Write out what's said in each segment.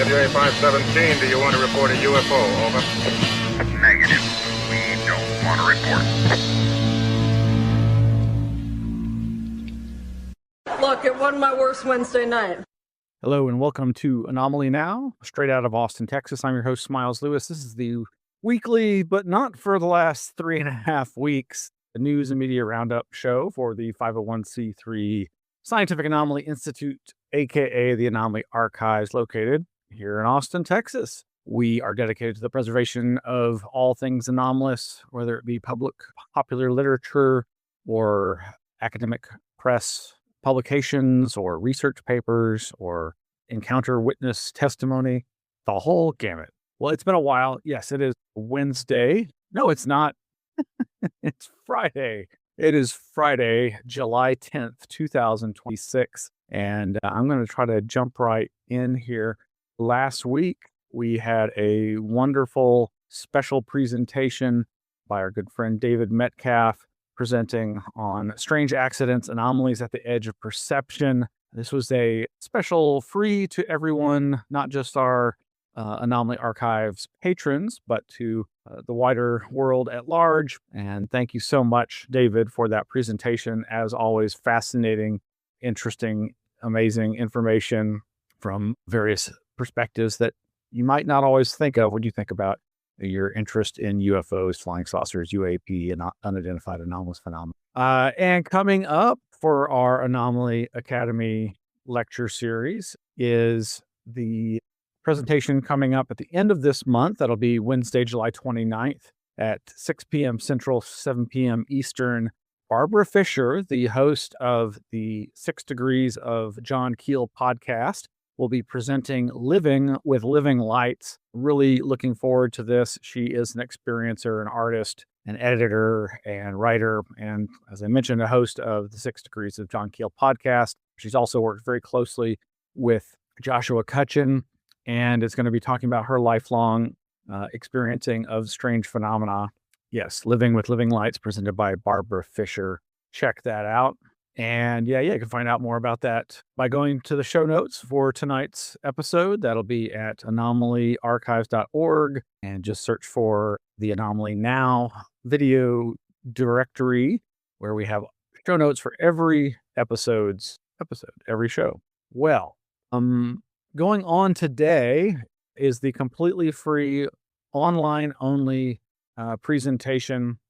NWA 517, do you want to report a UFO? Over. Negative. We don't want to report. Look, it wasn't my worst Wednesday night. Hello and welcome to Anomaly-NOW, straight out of Austin, Texas. I'm your host, Smiles Lewis. This is the weekly, but not for the last 3.5 weeks, the news and media roundup show for the 501c3 Scientific Anomaly Institute, aka the Anomaly Archives, located here in Austin, Texas. We are dedicated to the preservation of all things anomalous, whether it be popular literature or academic press publications or research papers or encounter witness testimony, the whole gamut. Well, it's been a while. Yes, it is Wednesday. No, it's not. It's Friday. It is Friday, July 10th, 2026. And I'm going to try to jump right in here. Last week, we had a wonderful special presentation by our good friend David Metcalf, presenting on strange accidents, anomalies at the edge of perception. This was a special free to everyone, not just our Anomaly Archives patrons, but to the wider world at large. And thank you so much, David, for that presentation. As always, fascinating, interesting, amazing information from various perspectives that you might not always think of when you think about your interest in UFOs, flying saucers, UAP, and unidentified anomalous phenomena. And coming up for our Anomaly Academy lecture series is the presentation coming up at the end of this month. That'll be Wednesday, July 29th at 6 p.m. Central, 7 p.m. Eastern. Barbara Fisher, the host of the 6 Degrees of John Keel podcast, will be presenting Living with Living Lights. Really looking forward to this. She is an experiencer, an artist, an editor, and writer, and as I mentioned, a host of the 6 Degrees of John Keel podcast. She's also worked very closely with Joshua Cutchin, and is going to be talking about her lifelong experiencing of strange phenomena. Yes, Living with Living Lights, presented by Barbara Fisher. Check that out. And you can find out more about that by going to the show notes for tonight's episode. That'll be at anomalyarchives.org, and just search for the Anomaly-NOW video directory, where we have show notes for every every show. Well, going on today is the completely free, online-only presentation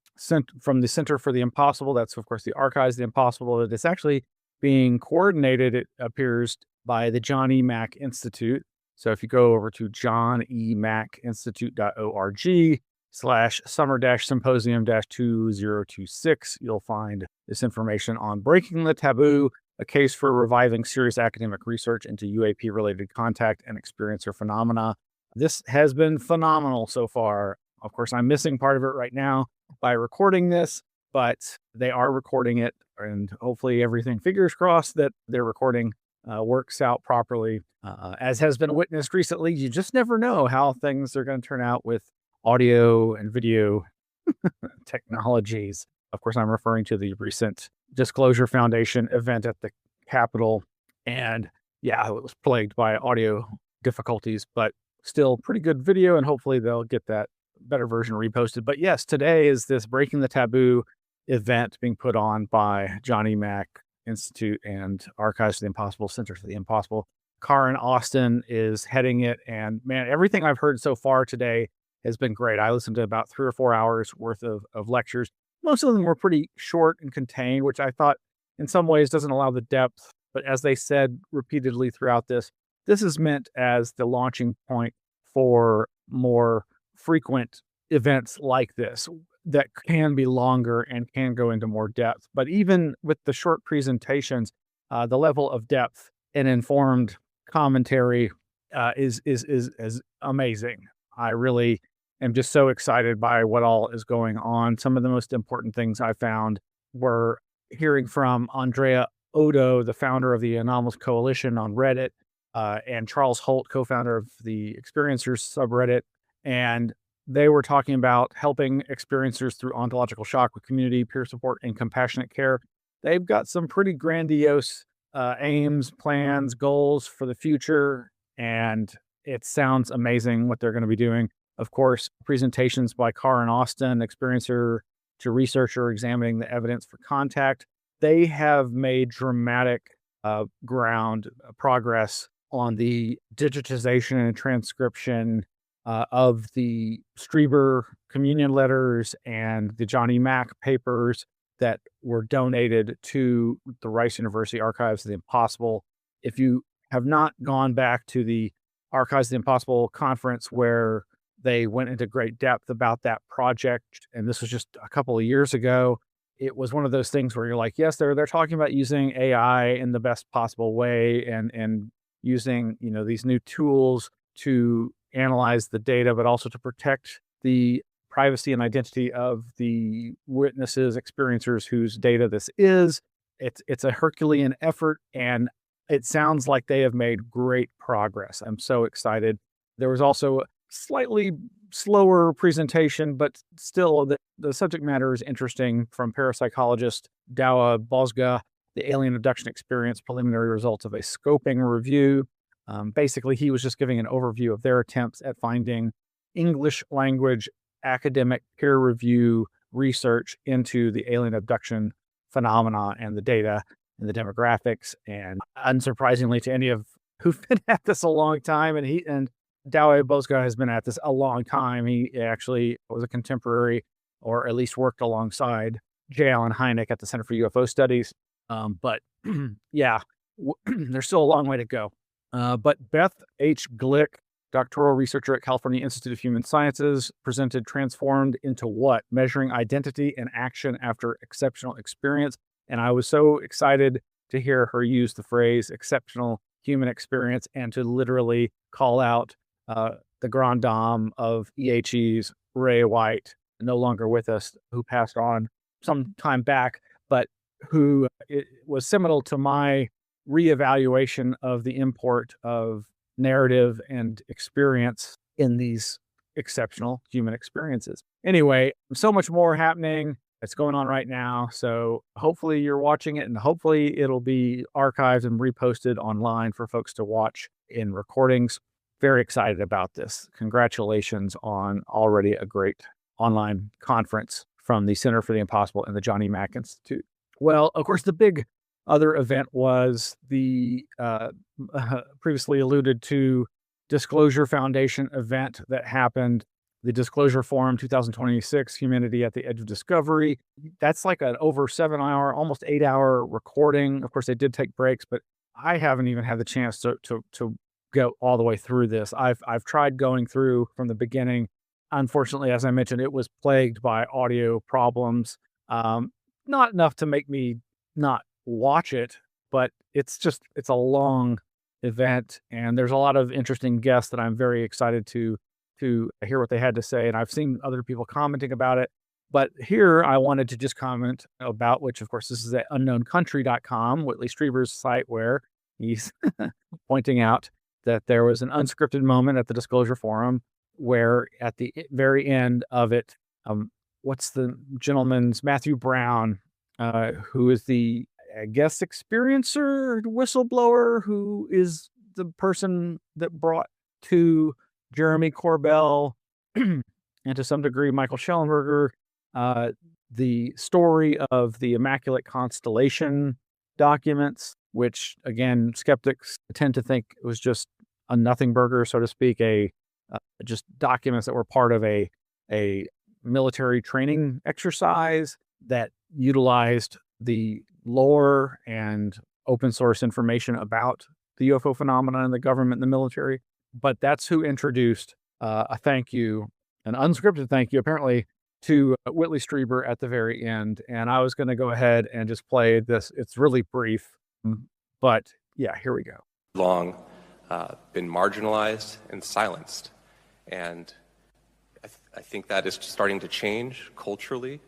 from the Center for the Impossible. That's, of course, the Archives of the Impossible. It's actually being coordinated, it appears, by the John E. Mack Institute. So if you go over to johnemackinstitute.org/summer-symposium-2026, you'll find this information on Breaking the Taboo, a case for reviving serious academic research into UAP-related contact and experiencer phenomena. This has been phenomenal so far. Of course, I'm missing part of it right now by recording this, but they are recording it, and hopefully everything, fingers crossed, that their recording works out properly. As has been witnessed recently, you just never know how things are going to turn out with audio and video technologies. Of course, I'm referring to the recent Disclosure Foundation event at the Capitol. And it was plagued by audio difficulties, but still pretty good video. And hopefully they'll get that better version reposted. But yes, today is this Breaking the Taboo event being put on by John E. Mack Institute and Archives of the Impossible, Center for the Impossible. Karen Austin is heading it. And man, everything I've heard so far today has been great. I listened to about 3 or 4 hours worth of lectures. Most of them were pretty short and contained, which I thought in some ways doesn't allow the depth. But as they said repeatedly throughout this is meant as the launching point for more frequent events like this that can be longer and can go into more depth. But even with the short presentations, the level of depth and informed commentary is amazing. I really am just so excited by what all is going on. Some of the most important things I found were hearing from Andrea Odo, the founder of the Anomalous Coalition on Reddit, and Charles Holt, co-founder of the Experiencers subreddit. And they were talking about helping experiencers through ontological shock with community, peer support, and compassionate care. They've got some pretty grandiose aims, plans, goals for the future. And it sounds amazing what they're going to be doing. Of course, presentations by Carr and Austin, experiencer to researcher examining the evidence for contact. They have made dramatic progress on the digitization and transcription of the Strieber communion letters and the Johnny Mack papers that were donated to the Rice University Archives of the Impossible. If you have not gone back to the Archives of the Impossible conference where they went into great depth about that project, and this was just a couple of years ago, it was one of those things where you're like, yes, they're talking about using AI in the best possible way and using, these new tools to analyze the data, but also to protect the privacy and identity of the witnesses, experiencers whose data this is. It's a Herculean effort, and it sounds like they have made great progress. I'm so excited. There was also a slightly slower presentation, but still the subject matter is interesting, from parapsychologist Dawa Bozga, the alien abduction experience, preliminary results of a scoping review. Basically, he was just giving an overview of their attempts at finding English language academic peer review research into the alien abduction phenomena and the data and the demographics. And unsurprisingly to any of who've been at this a long time, and Dawa Bozga has been at this a long time. He actually was a contemporary, or at least worked alongside J. Allen Hynek at the Center for UFO Studies. But yeah, there's still a long way to go. But Beth H. Glick, doctoral researcher at California Institute of Human Sciences, presented Transformed into What? Measuring Identity and Action After Exceptional Experience. And I was so excited to hear her use the phrase exceptional human experience and to literally call out the grand dame of EHE's, Ray White, no longer with us, who passed on some time back, but who was seminal to my reevaluation of the import of narrative and experience in these exceptional human experiences. Anyway, so much more happening. It's going on right now. So hopefully you're watching it, and hopefully it'll be archived and reposted online for folks to watch in recordings. Very excited about this. Congratulations on already a great online conference from the Center for the Impossible and the Johnny Mack Institute. Well, of course, the big other event was the previously alluded to Disclosure Foundation event that happened, the Disclosure Forum 2026, Humanity at the Edge of Discovery. That's like an over 7-hour, almost 8-hour recording. Of course, they did take breaks, but I haven't even had the chance to go all the way through this. I've tried going through from the beginning. Unfortunately, as I mentioned, it was plagued by audio problems. Not enough to make me not watch it, but it's a long event, and there's a lot of interesting guests that I'm very excited to hear what they had to say. And I've seen other people commenting about it, but here I wanted to just comment about, which of course this is at unknowncountry.com, Whitley Strieber's site, where he's pointing out that there was an unscripted moment at the Disclosure Forum where at the very end of it, what's the gentleman's, Matthew Brown, who is the guest experiencer, whistleblower, who is the person that brought to Jeremy Corbell and to some degree Michael Schellenberger the story of the Immaculate Constellation documents, which again, skeptics tend to think it was just a nothing burger, so to speak, just documents that were part of a military training exercise that utilized the lore and open source information about the UFO phenomena in the government and the military. But that's who introduced a thank you, an unscripted thank you, apparently, to Whitley Strieber at the very end. And I was going to go ahead and just play this. It's really brief, but yeah, here we go. Long been marginalized and silenced. And I think that is starting to change culturally.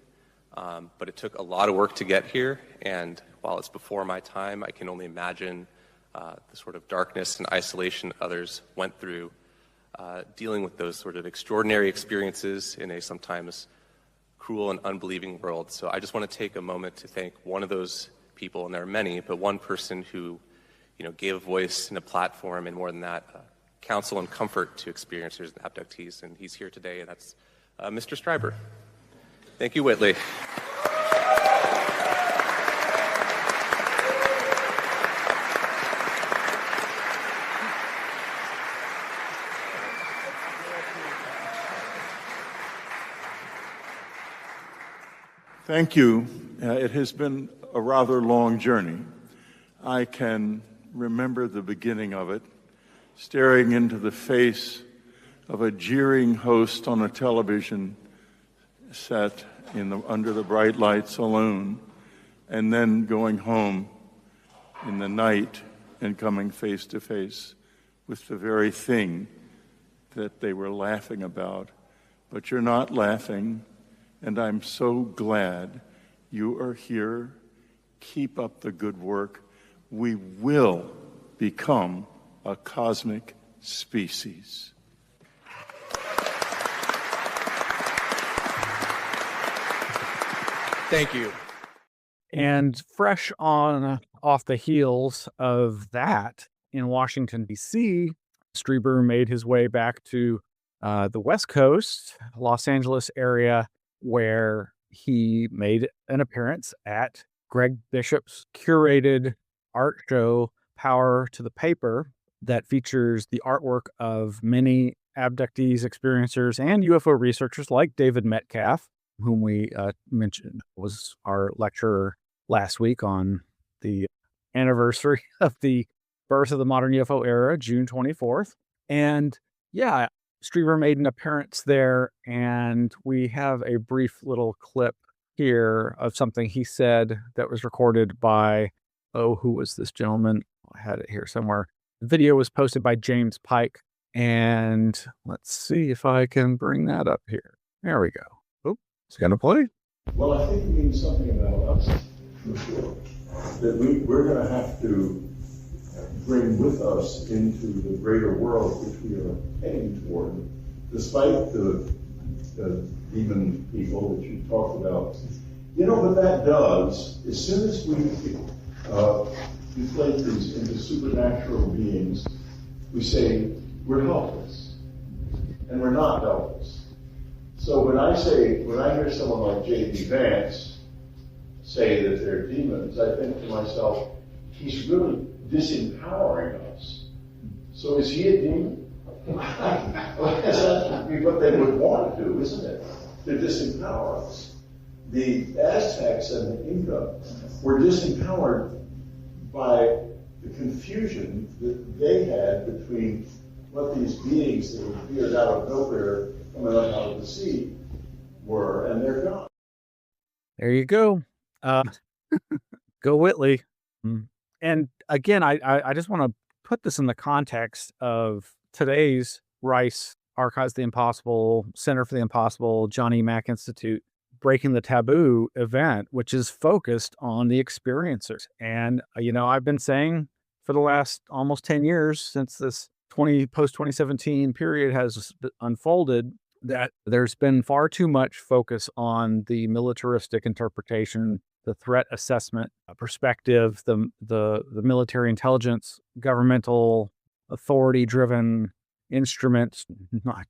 But it took a lot of work to get here. And while it's before my time, I can only imagine the sort of darkness and isolation others went through dealing with those sort of extraordinary experiences in a sometimes cruel and unbelieving world. So I just want to take a moment to thank one of those people, and there are many, but one person who, gave a voice and a platform, and more than that, counsel and comfort to experiencers and abductees, and he's here today, and that's Mr. Stryber. Thank you, Whitley. Thank you. It has been a rather long journey. I can remember the beginning of it, staring into the face of a jeering host on a television set under the bright lights alone, and then going home in the night and coming face to face with the very thing that they were laughing about. But you're not laughing. And I'm so glad you are here. Keep up the good work. We will become a cosmic species. Thank you. And fresh off the heels of that, in Washington, D.C., Stryber made his way back to the West Coast, Los Angeles area, where he made an appearance at Greg Bishop's curated art show, Power to the Paper, that features the artwork of many abductees, experiencers, and UFO researchers like David Metcalf, whom we mentioned was our lecturer last week on the anniversary of the birth of the modern UFO era, June 24th. And yeah, Stryber made an appearance there, and we have a brief little clip here of something he said that was recorded by, who was this gentleman? I had it here somewhere. The video was posted by James Pike, and let's see if I can bring that up here. There we go. Oh, it's going to play. Well, I think it means something about us, for sure, that we're going to have to bring with us into the greater world which we are heading toward, despite the demon people that you talked about. You know what that does? As soon as we deflate these into supernatural beings, we say we're helpless, and we're not helpless. So when I hear someone like J.D. Vance say that they're demons, I think to myself, he's really disempowering us. So is he a demon? That's actually what they would want to do, isn't it? To disempower us. The Aztecs and the Inca were disempowered by the confusion that they had between what these beings that appeared out of nowhere, coming up out of the sea, were, and they're gone. There you go. Go Whitley. And again, I just want to put this in the context of today's Rice Archives of the Impossible, Center for the Impossible, Johnny Mack Institute, Breaking the Taboo event, which is focused on the experiencers. And, I've been saying for the last almost 10 years since this post-2017 period has unfolded that there's been far too much focus on the militaristic interpretation, the threat assessment perspective, the military intelligence, governmental authority-driven instruments,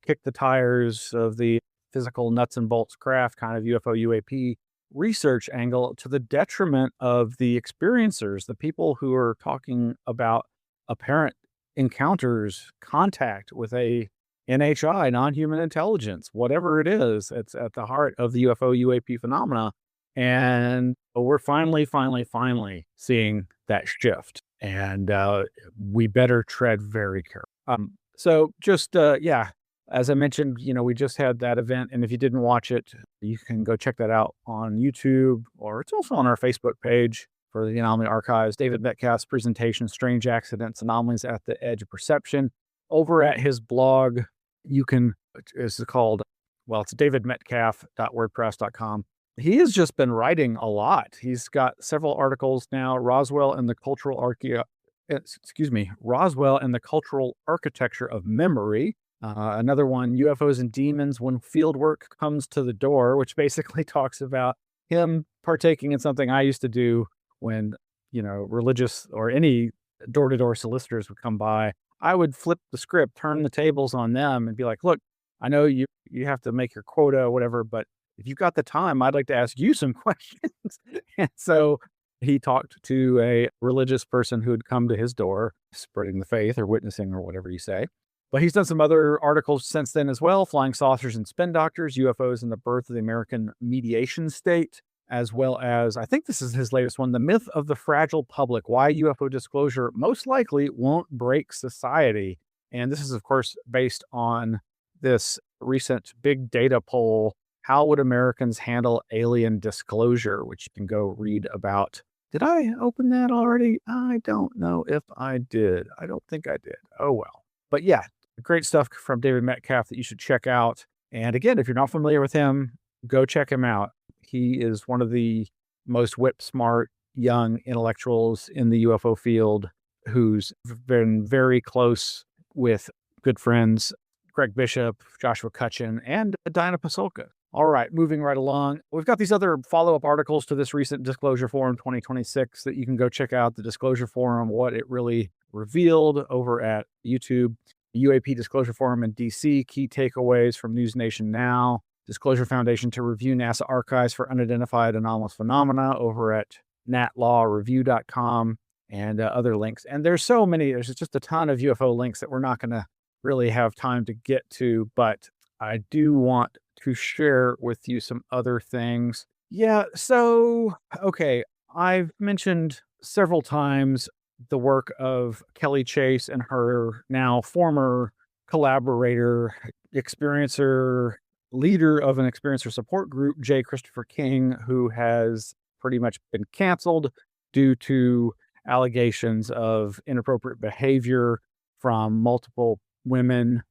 kick the tires of the physical nuts and bolts craft kind of UFO UAP research angle, to the detriment of the experiencers, the people who are talking about apparent encounters, contact with a NHI, non-human intelligence, whatever it is. It's at the heart of the UFO UAP phenomena. And we're finally seeing that shift. And we better tread very carefully. So just, as I mentioned, we just had that event. And if you didn't watch it, you can go check that out on YouTube, or it's also on our Facebook page for the Anomaly Archives. David Metcalf's presentation, Strange Accidents, Anomalies at the Edge of Perception. Over at his blog, it's davidmetcalf.wordpress.com. He has just been writing a lot. He's got several articles now. Roswell and the Cultural Architecture of Memory. Another one, UFOs and Demons When Fieldwork Comes to the Door, which basically talks about him partaking in something I used to do when, religious or any door-to-door solicitors would come by. I would flip the script, turn the tables on them and be like, look, I know you have to make your quota or whatever, but if you've got the time, I'd like to ask you some questions. And so he talked to a religious person who had come to his door, spreading the faith or witnessing or whatever you say. But he's done some other articles since then as well, Flying Saucers and Spin Doctors, UFOs and the Birth of the American Mediation State, as well as, I think this is his latest one, The Myth of the Fragile Public, Why UFO Disclosure Most Likely Won't Break Society. And this is, of course, based on this recent big data poll, How Would Americans Handle Alien Disclosure, which you can go read about. Did I open that already? I don't know if I did. I don't think I did. Oh, well. But yeah, great stuff from David Metcalf that you should check out. And again, if you're not familiar with him, go check him out. He is one of the most whip-smart young intellectuals in the UFO field who's been very close with good friends, Greg Bishop, Joshua Cutchin, and Diana Pasulka. All right, moving right along. We've got these other follow-up articles to this recent Disclosure Forum 2026 that you can go check out. The Disclosure Forum, what it really revealed over at YouTube. UAP Disclosure Forum in DC, key takeaways from News Nation Now. Disclosure Foundation to review NASA archives for unidentified anomalous phenomena over at natlawreview.com and other links. And there's so many, there's just a ton of UFO links that we're not going to really have time to get to, but I do want to share with you some other things. Yeah, so, okay, I've mentioned several times the work of Kelly Chase and her now former collaborator, experiencer, leader of an experiencer support group, J. Christopher King, who has pretty much been canceled due to allegations of inappropriate behavior from multiple women.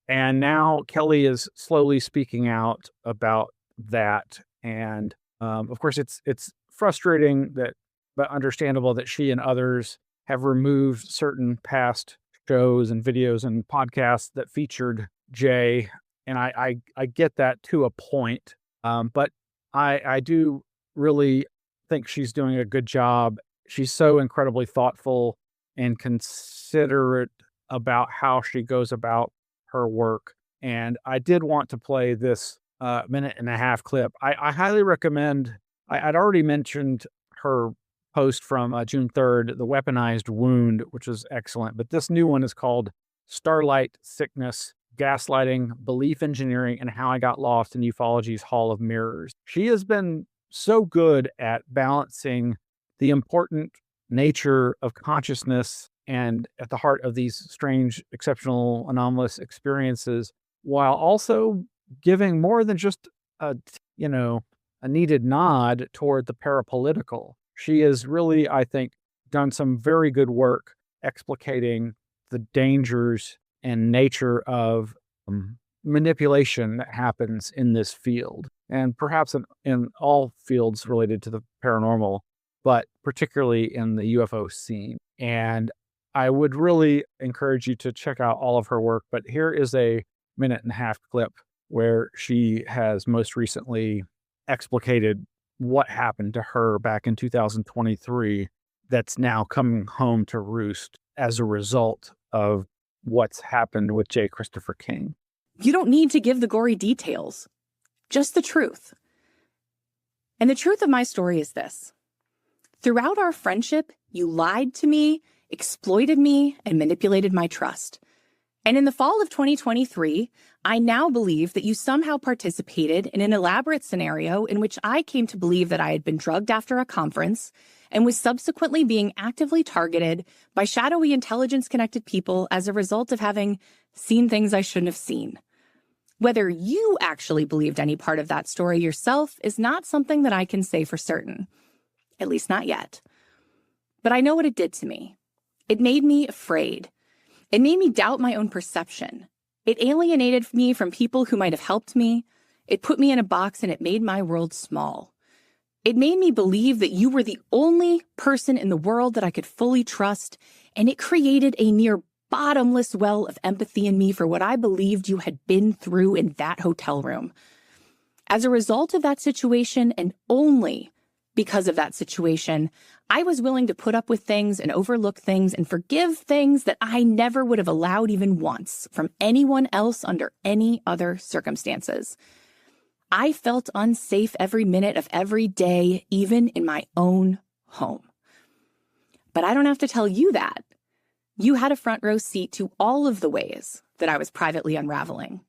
And now Kelly is slowly speaking out about that. And of course, it's frustrating that, but understandable that she and others have removed certain past shows and videos and podcasts that featured Jay. And I get that to a point. But I do really think she's doing a good job. She's so incredibly thoughtful and considerate about how she goes about her work. And I did want to play this minute and a half clip. I highly recommend, I'd already mentioned her post from June 3rd, The Weaponized Wound, which is excellent. But this new one is called Starlight Sickness, Gaslighting, Belief Engineering, and How I Got Lost in Ufology's Hall of Mirrors. She has been so good at balancing the important nature of consciousness and at the heart of these strange, exceptional, anomalous experiences, while also giving more than just a needed nod toward the parapolitical. She has really, I think, done some very good work explicating the dangers and nature of manipulation that happens in this field, and perhaps in all fields related to the paranormal, but particularly in the UFO scene. And I would really encourage you to check out all of her work, but here is a minute and a half clip where she has most recently explicated what happened to her back in 2023 that's now coming home to roost as a result of what's happened with J. Christopher King. You don't need to give the gory details, just the truth. And the truth of my story is this. Throughout our friendship, you lied to me, exploited me, and manipulated my trust. And in the fall of 2023, I now believe that you somehow participated in an elaborate scenario in which I came to believe that I had been drugged after a conference and was subsequently being actively targeted by shadowy intelligence-connected people as a result of having seen things I shouldn't have seen. Whether you actually believed any part of that story yourself is not something that I can say for certain, at least not yet. But I know what it did to me. It made me afraid. It made me doubt my own perception. It alienated me from people who might have helped me. It put me in a box and it made my world small. It made me believe that you were the only person in the world that I could fully trust, and it created a near bottomless well of empathy in me for what I believed you had been through in that hotel room. As a result of that situation, and only because of that situation, I was willing to put up with things and overlook things and forgive things that I never would have allowed even once from anyone else under any other circumstances. I felt unsafe every minute of every day, even in my own home. But I don't have to tell you that. You had a front row seat to all of the ways that I was privately unraveling.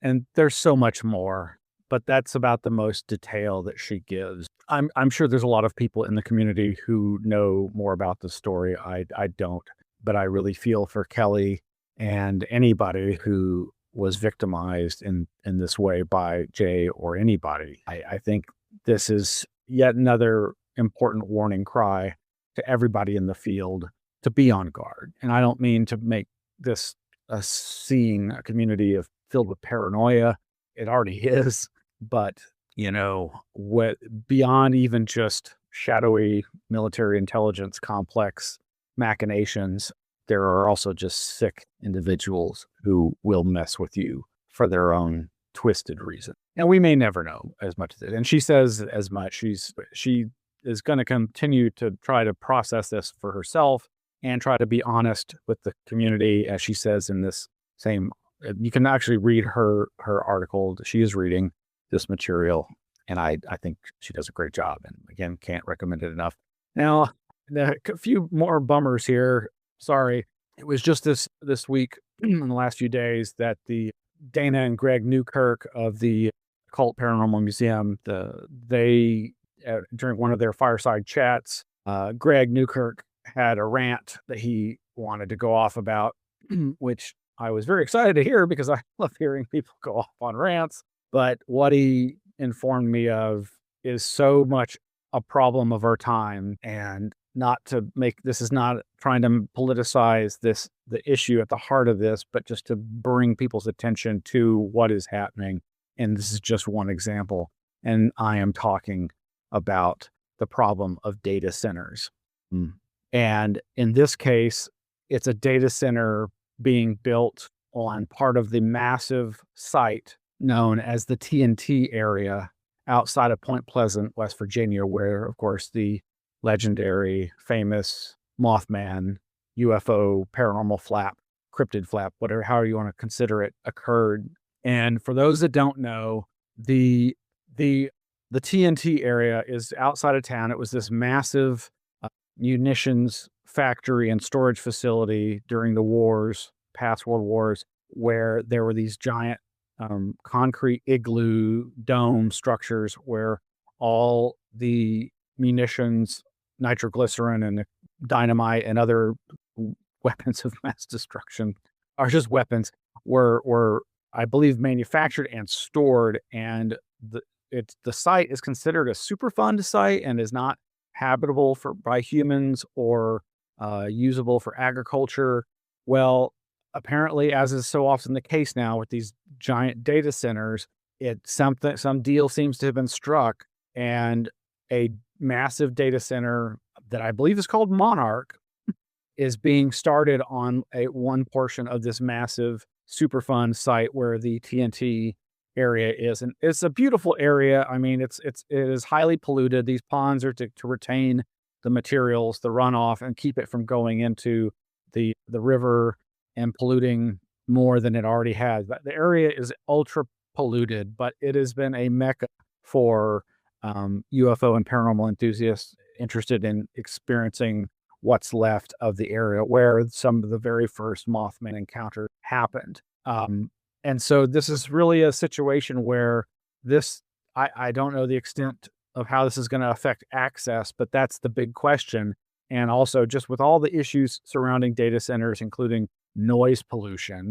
And there's so much more, but that's about the most detail that she gives. I'm sure there's a lot of people in the community who know more about the story. I don't, but I really feel for Kelly and anybody who was victimized in this way by Jay or anybody. I think this is yet another important warning cry to everybody in the field to be on guard. And I don't mean to make this seeing a community filled with paranoia. It already is, but what beyond even just shadowy military intelligence complex machinations, there are also just sick individuals who will mess with you for their own twisted reason. And we may never know as much as it. And she says as much. She is going to continue to try to process this for herself and try to be honest with the community, as she says in this same. You can actually read her article. She is reading this material, and I think she does a great job. And again, can't recommend it enough. Now, a few more bummers here. Sorry, it was just this week in the last few days that the Dana and Greg Newkirk of the Occult Paranormal Museum, during one of their fireside chats, Greg Newkirk had a rant that he wanted to go off about, which I was very excited to hear because I love hearing people go off on rants. But what he informed me of is so much a problem of our time, and this is not trying to politicize the issue at the heart of this, but just to bring people's attention to what is happening. And this is just one example. And I am talking about the problem of data centers. And in this case, it's a data center being built on part of the massive site known as the TNT area outside of Point Pleasant, West Virginia, where, of course, the legendary, famous Mothman, UFO, paranormal flap, cryptid flap, whatever, however you want to consider it, occurred. And for those that don't know, the TNT area is outside of town. It was this massive munitions factory and storage facility during the wars, past world wars, where there were these giant concrete igloo dome structures where all the munitions, nitroglycerin and dynamite and other weapons of mass destruction, are just weapons, were I believe manufactured and stored. And the site is considered a Superfund site and is not habitable by humans or usable for agriculture. Well, apparently, as is so often the case now with these giant data centers, some deal seems to have been struck, and a massive data center that I believe is called Monarch is being started on one portion of this massive Superfund site where the TNT area is. And it's a beautiful area. I mean, it is highly polluted. These ponds are to retain the materials, the runoff, and keep it from going into the river and polluting more than it already has. The area is ultra polluted, but it has been a mecca for UFO and paranormal enthusiasts interested in experiencing what's left of the area where some of the very first Mothman encounter happened. And so this is really a situation where I don't know the extent of how this is going to affect access, but that's the big question. And also just with all the issues surrounding data centers, including noise pollution,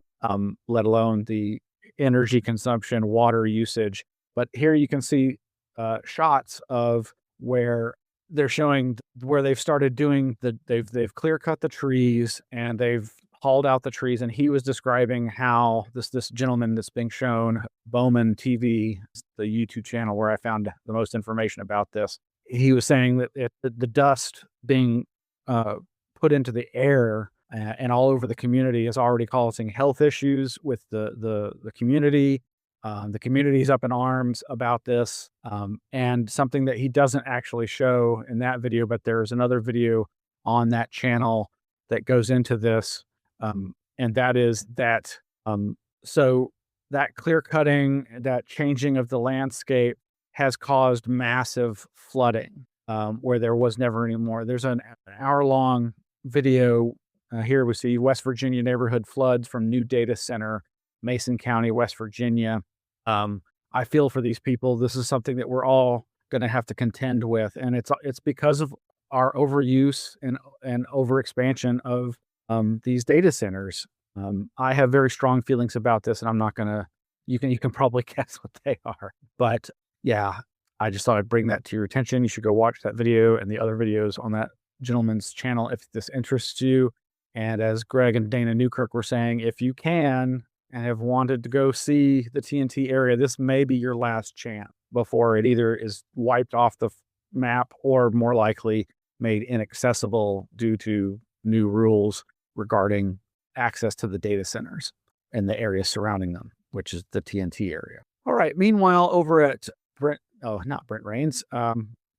let alone the energy consumption, water usage. But here you can see shots of where they're showing where they've started doing they've clear cut the trees and they've hauled out the trees. And he was describing how this gentleman that's being shown, Bowman TV, the YouTube channel where I found the most information about this. He was saying that the dust being put into the air and all over the community is already causing health issues with the community. The community's up in arms about this, and something that he doesn't actually show in that video, but there's another video on that channel that goes into this, and that is that so that clear cutting, that changing of the landscape has caused massive flooding where there was never any more. There's an hour-long video. Here we see West Virginia neighborhood floods from new data center, Mason County, West Virginia. I feel for these people. This is something that we're all going to have to contend with, and it's because of our overuse and overexpansion of these data centers. I have very strong feelings about this, and I'm not going to. You can probably guess what they are, but yeah, I just thought I'd bring that to your attention. You should go watch that video and the other videos on that gentleman's channel if this interests you. And as Greg and Dana Newkirk were saying, if you can and have wanted to go see the TNT area, this may be your last chance before it either is wiped off the map or more likely made inaccessible due to new rules regarding access to the data centers and the area surrounding them, which is the TNT area. All right. Meanwhile, over at not Brent Rains,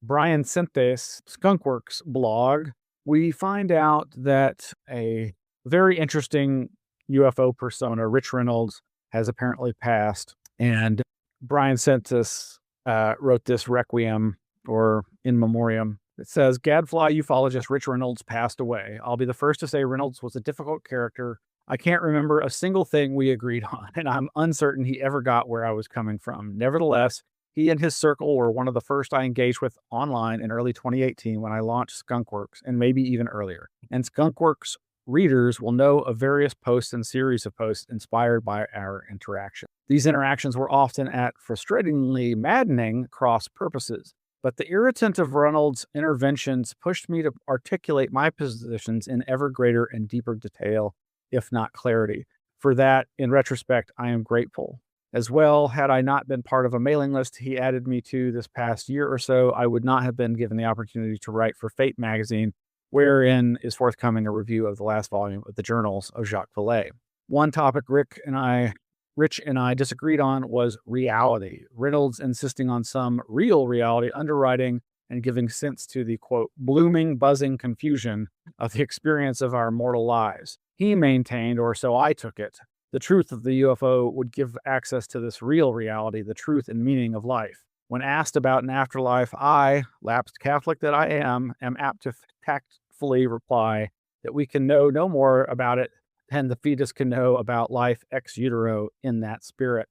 Brian Sentes Skunkworks blog, we find out that a very interesting UFO persona, Rich Reynolds, has apparently passed. And Brian Sentes wrote this requiem or in memoriam. It says, Gadfly ufologist Rich Reynolds passed away. I'll be the first to say Reynolds was a difficult character. I can't remember a single thing we agreed on, and I'm uncertain he ever got where I was coming from. Nevertheless, he and his circle were one of the first I engaged with online in early 2018 when I launched Skunkworks, and maybe even earlier. And Skunkworks readers will know of various posts and series of posts inspired by our interaction. These interactions were often at frustratingly maddening cross purposes, but the irritant of Reynolds' interventions pushed me to articulate my positions in ever greater and deeper detail, if not clarity. For that, in retrospect, I am grateful. As well, had I not been part of a mailing list he added me to this past year or so, I would not have been given the opportunity to write for Fate magazine, wherein is forthcoming a review of the last volume of the Journals of Jacques Vallée. One topic Rich and I disagreed on was reality. Reynolds insisting on some real reality underwriting and giving sense to the, quote, blooming, buzzing confusion of the experience of our mortal lives. He maintained, or so I took it, the truth of the UFO would give access to this real reality, the truth and meaning of life. When asked about an afterlife, I, lapsed Catholic that I am apt to tactfully reply that we can know no more about it than the fetus can know about life ex utero in that spirit.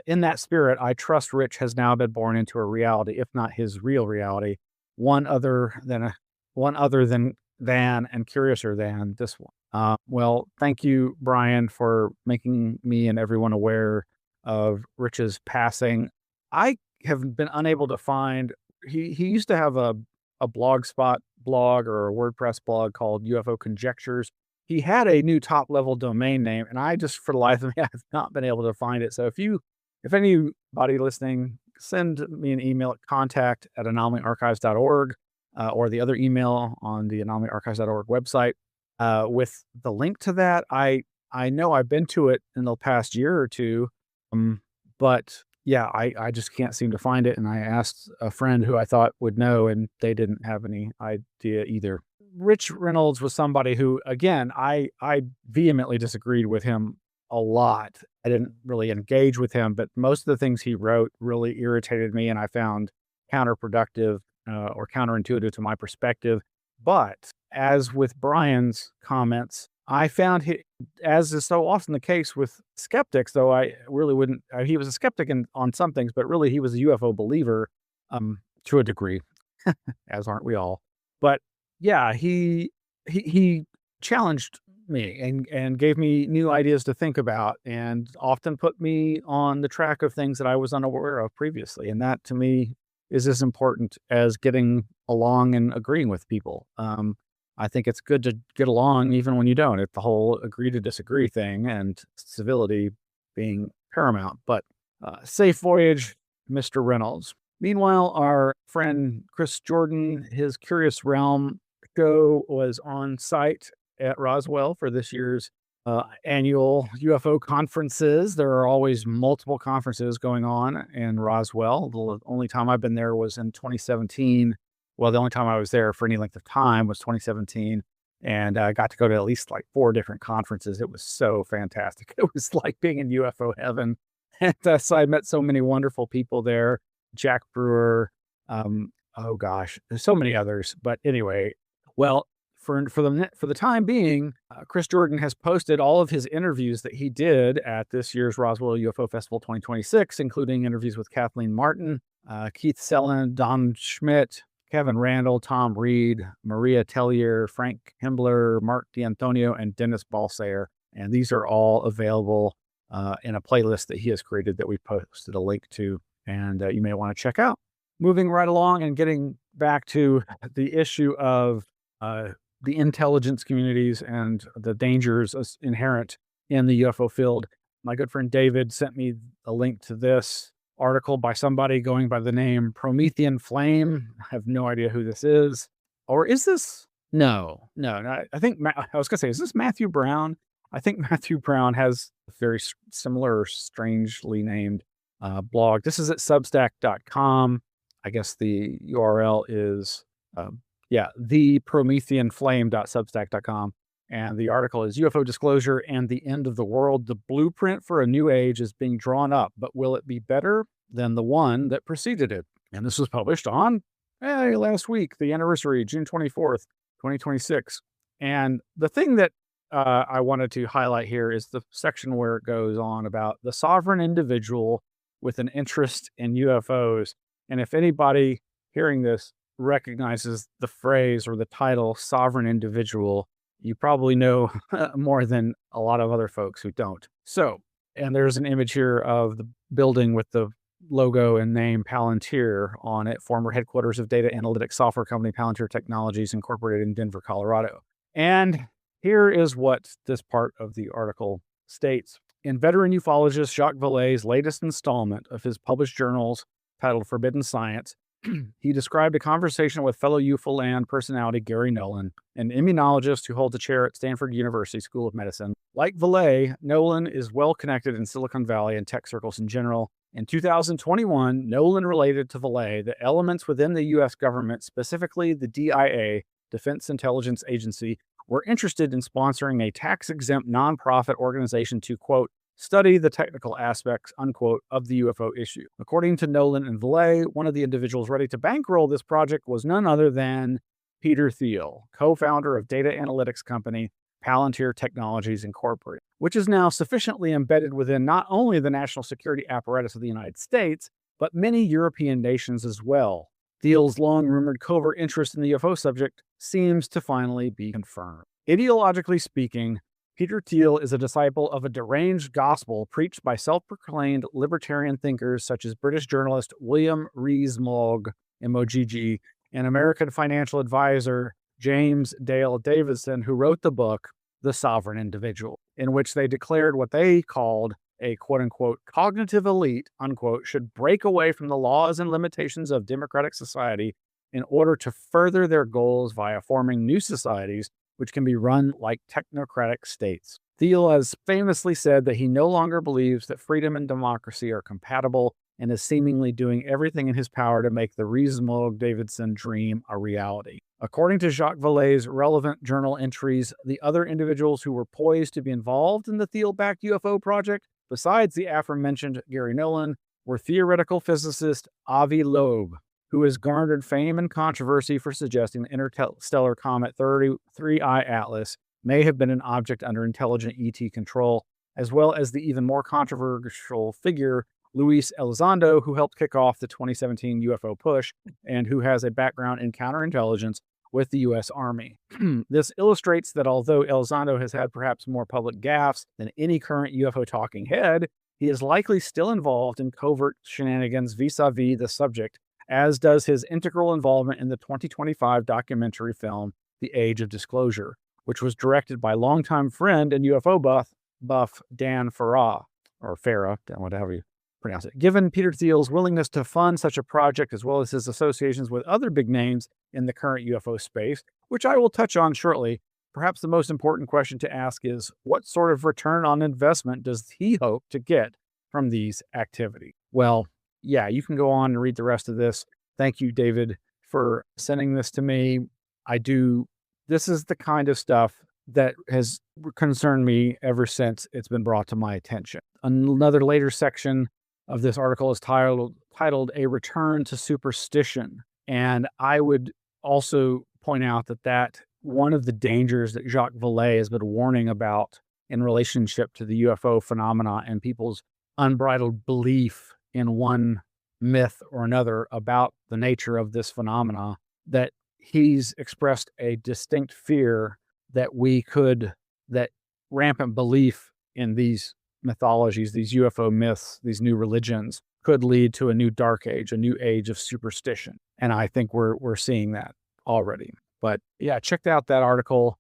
In that spirit, I trust Rich has now been born into a reality, if not his real reality, one other than and curiouser than this one. Well, thank you, Brian, for making me and everyone aware of Rich's passing. I have been unable to find. He used to have a Blogspot blog or a WordPress blog called UFO Conjectures. He had a new top-level domain name, and I just, for the life of me, I have not been able to find it. So if anybody listening, send me an email at contact@anomalyarchives.org or the other email on the anomalyarchives.org website with the link to that. I know I've been to it in the past year or two, but yeah, I just can't seem to find it. And I asked a friend who I thought would know, and they didn't have any idea either. Rich Reynolds was somebody who, again, I vehemently disagreed with him a lot. I didn't really engage with him, but most of the things he wrote really irritated me, and I found counterproductive or counterintuitive to my perspective. But as with Brian's comments, I found as is so often the case with skeptics, though I really wouldn't, he was a skeptic on some things, but really he was a UFO believer to a degree, as aren't we all. But yeah, he challenged me and gave me new ideas to think about and often put me on the track of things that I was unaware of previously. And that to me is as important as getting along and agreeing with people. I think it's good to get along even when you don't. It's the whole agree to disagree thing and civility being paramount. But safe voyage, Mr. Reynolds. Meanwhile, our friend Chris Jordan, his Curious Realm show was on site at Roswell for this year's annual UFO conferences. There are always multiple conferences going on in Roswell. The only time I've been there was in 2017. Well, the only time I was there for any length of time was 2017. And I got to go to at least like 4 different conferences. It was so fantastic. It was like being in UFO heaven. And so I met so many wonderful people there. Jack Brewer. Oh gosh, there's so many others. But anyway, well, for the time being, Chris Jordan has posted all of his interviews that he did at this year's Roswell UFO Festival 2026, including interviews with Kathleen Martin, Keith Sellen, Don Schmidt, Kevin Randall, Tom Reed, Maria Tellier, Frank Himbler, Mark D'Antonio, and Dennis Balsayer. And these are all available in a playlist that he has created that we posted a link to, and you may want to check out. Moving right along and getting back to the issue of the intelligence communities and the dangers inherent in the UFO field. My good friend David sent me a link to this article by somebody going by the name Promethean Flame. I have no idea who this is. Or is this? No. I think, I was going to say, is this Matthew Brown? I think Matthew Brown has a very similar, strangely named blog. This is at substack.com. I guess the URL is, theprometheanflame.substack.com. And the article is UFO Disclosure and the End of the World. The blueprint for a new age is being drawn up, but will it be better than the one that preceded it? And this was published on last week, the anniversary, June 24th, 2026. And the thing that I wanted to highlight here is the section where it goes on about the sovereign individual with an interest in UFOs. And if anybody hearing this recognizes the phrase or the title sovereign individual, you probably know more than a lot of other folks who don't. So, and there's an image here of the building with the logo and name Palantir on it, former headquarters of data analytics software company Palantir Technologies Incorporated in Denver, Colorado. And here is what this part of the article states. In veteran ufologist Jacques Vallée's latest installment of his published journals titled Forbidden Science, he described a conversation with fellow UFOland personality Gary Nolan, an immunologist who holds a chair at Stanford University School of Medicine. Like Vallée, Nolan is well connected in Silicon Valley and tech circles in general. In 2021, Nolan related to Vallée that elements within the U.S. government, specifically the DIA, Defense Intelligence Agency, were interested in sponsoring a tax-exempt nonprofit organization to, quote, study the technical aspects, unquote, of the UFO issue. According to Nolan and Vallée, one of the individuals ready to bankroll this project was none other than Peter Thiel, co-founder of data analytics company Palantir Technologies Incorporated, which is now sufficiently embedded within not only the national security apparatus of the United States, but many European nations as well. Thiel's long-rumored covert interest in the UFO subject seems to finally be confirmed. Ideologically speaking, Peter Thiel is a disciple of a deranged gospel preached by self-proclaimed libertarian thinkers such as British journalist William Rees-Mogg, M-O-G-G, and American financial advisor James Dale Davidson, who wrote the book, The Sovereign Individual, in which they declared what they called a quote-unquote cognitive elite, unquote, should break away from the laws and limitations of democratic society in order to further their goals via forming new societies which can be run like technocratic states. Thiel has famously said that he no longer believes that freedom and democracy are compatible and is seemingly doing everything in his power to make the Rees-Mogg-Davidson dream a reality. According to Jacques Vallée's relevant journal entries, the other individuals who were poised to be involved in the Thiel-backed UFO project, besides the aforementioned Gary Nolan, were theoretical physicist Avi Loeb, who has garnered fame and controversy for suggesting the interstellar comet 33I Atlas may have been an object under intelligent ET control, as well as the even more controversial figure Luis Elizondo, who helped kick off the 2017 UFO push and who has a background in counterintelligence with the U.S. Army. This illustrates that although Elizondo has had perhaps more public gaffes than any current UFO talking head, he is likely still involved in covert shenanigans vis-a-vis the subject, as does his integral involvement in the 2025 documentary film, The Age of Disclosure, which was directed by longtime friend and UFO buff Dan Farah, or Farah, whatever you pronounce it. Given Peter Thiel's willingness to fund such a project, as well as his associations with other big names in the current UFO space, which I will touch on shortly, perhaps the most important question to ask is, what sort of return on investment does he hope to get from these activities? Well, yeah, you can go on and read the rest of this. Thank you, David, for sending this to me. This is the kind of stuff that has concerned me ever since it's been brought to my attention. Another later section of this article is titled A Return to Superstition. And I would also point out that one of the dangers that Jacques Vallée has been warning about in relationship to the UFO phenomena and people's unbridled belief in one myth or another about the nature of this phenomena, that he's expressed a distinct fear that that rampant belief in these mythologies, these UFO myths, these new religions could lead to a new dark age, a new age of superstition. And I think we're seeing that already. But yeah, check out that article.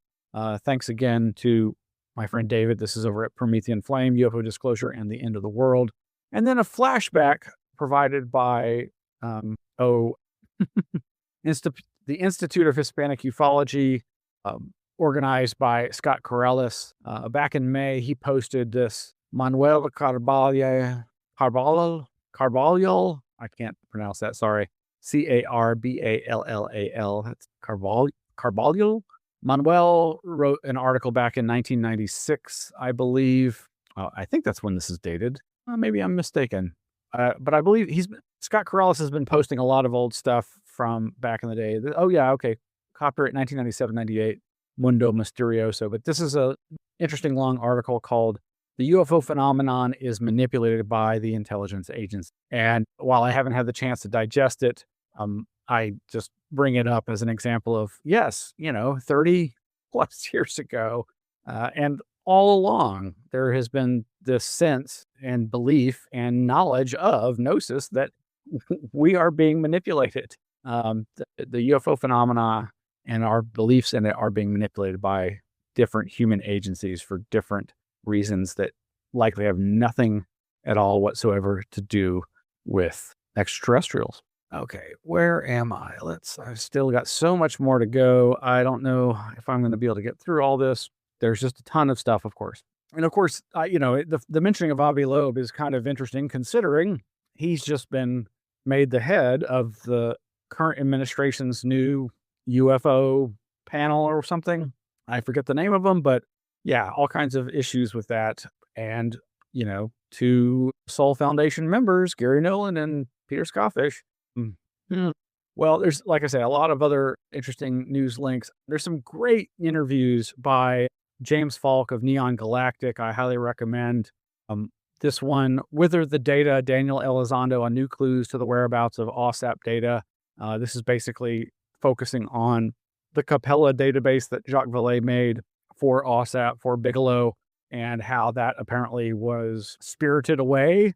Thanks again to my friend David. This is over at Promethean Flame, UFO Disclosure and the End of the World. And then a flashback provided by the Institute of Hispanic Ufology, organized by Scott Corrales. Back in May, he posted this Manuel Carballal, I can't pronounce that, sorry. Carballal. That's Carballal. Manuel wrote an article back in 1996, I believe. I think that's when this is dated. Maybe I'm mistaken. But I believe Scott Corrales has been posting a lot of old stuff from back in the day. Oh, yeah, okay. Copyright 1997-98, Mundo Misterioso. But this is a interesting long article called The UFO Phenomenon is Manipulated by the Intelligence Agents. And while I haven't had the chance to digest it, I just bring it up as an example of, yes, 30 plus years ago, and all along, there has been this sense and belief and knowledge of gnosis that we are being manipulated. The UFO phenomena and our beliefs in it are being manipulated by different human agencies for different reasons that likely have nothing at all whatsoever to do with extraterrestrials. Okay, where am I? I've still got so much more to go. I don't know if I'm going to be able to get through all this. There's just a ton of stuff, of course. And of course, the mentioning of Avi Loeb is kind of interesting considering he's just been made the head of the current administration's new UFO panel or something. I forget the name of them, but yeah, all kinds of issues with that. And, two Soul Foundation members, Gary Nolan and Peter Scoffish. Well, there's, like I say, a lot of other interesting news links. There's some great interviews by James Falk of Neon Galactic. I highly recommend this one, Wither the Data, Daniel Elizondo on new clues to the whereabouts of OSAP data. This is basically focusing on the Capella database that Jacques Vallée made for OSAP, for Bigelow, and how that apparently was spirited away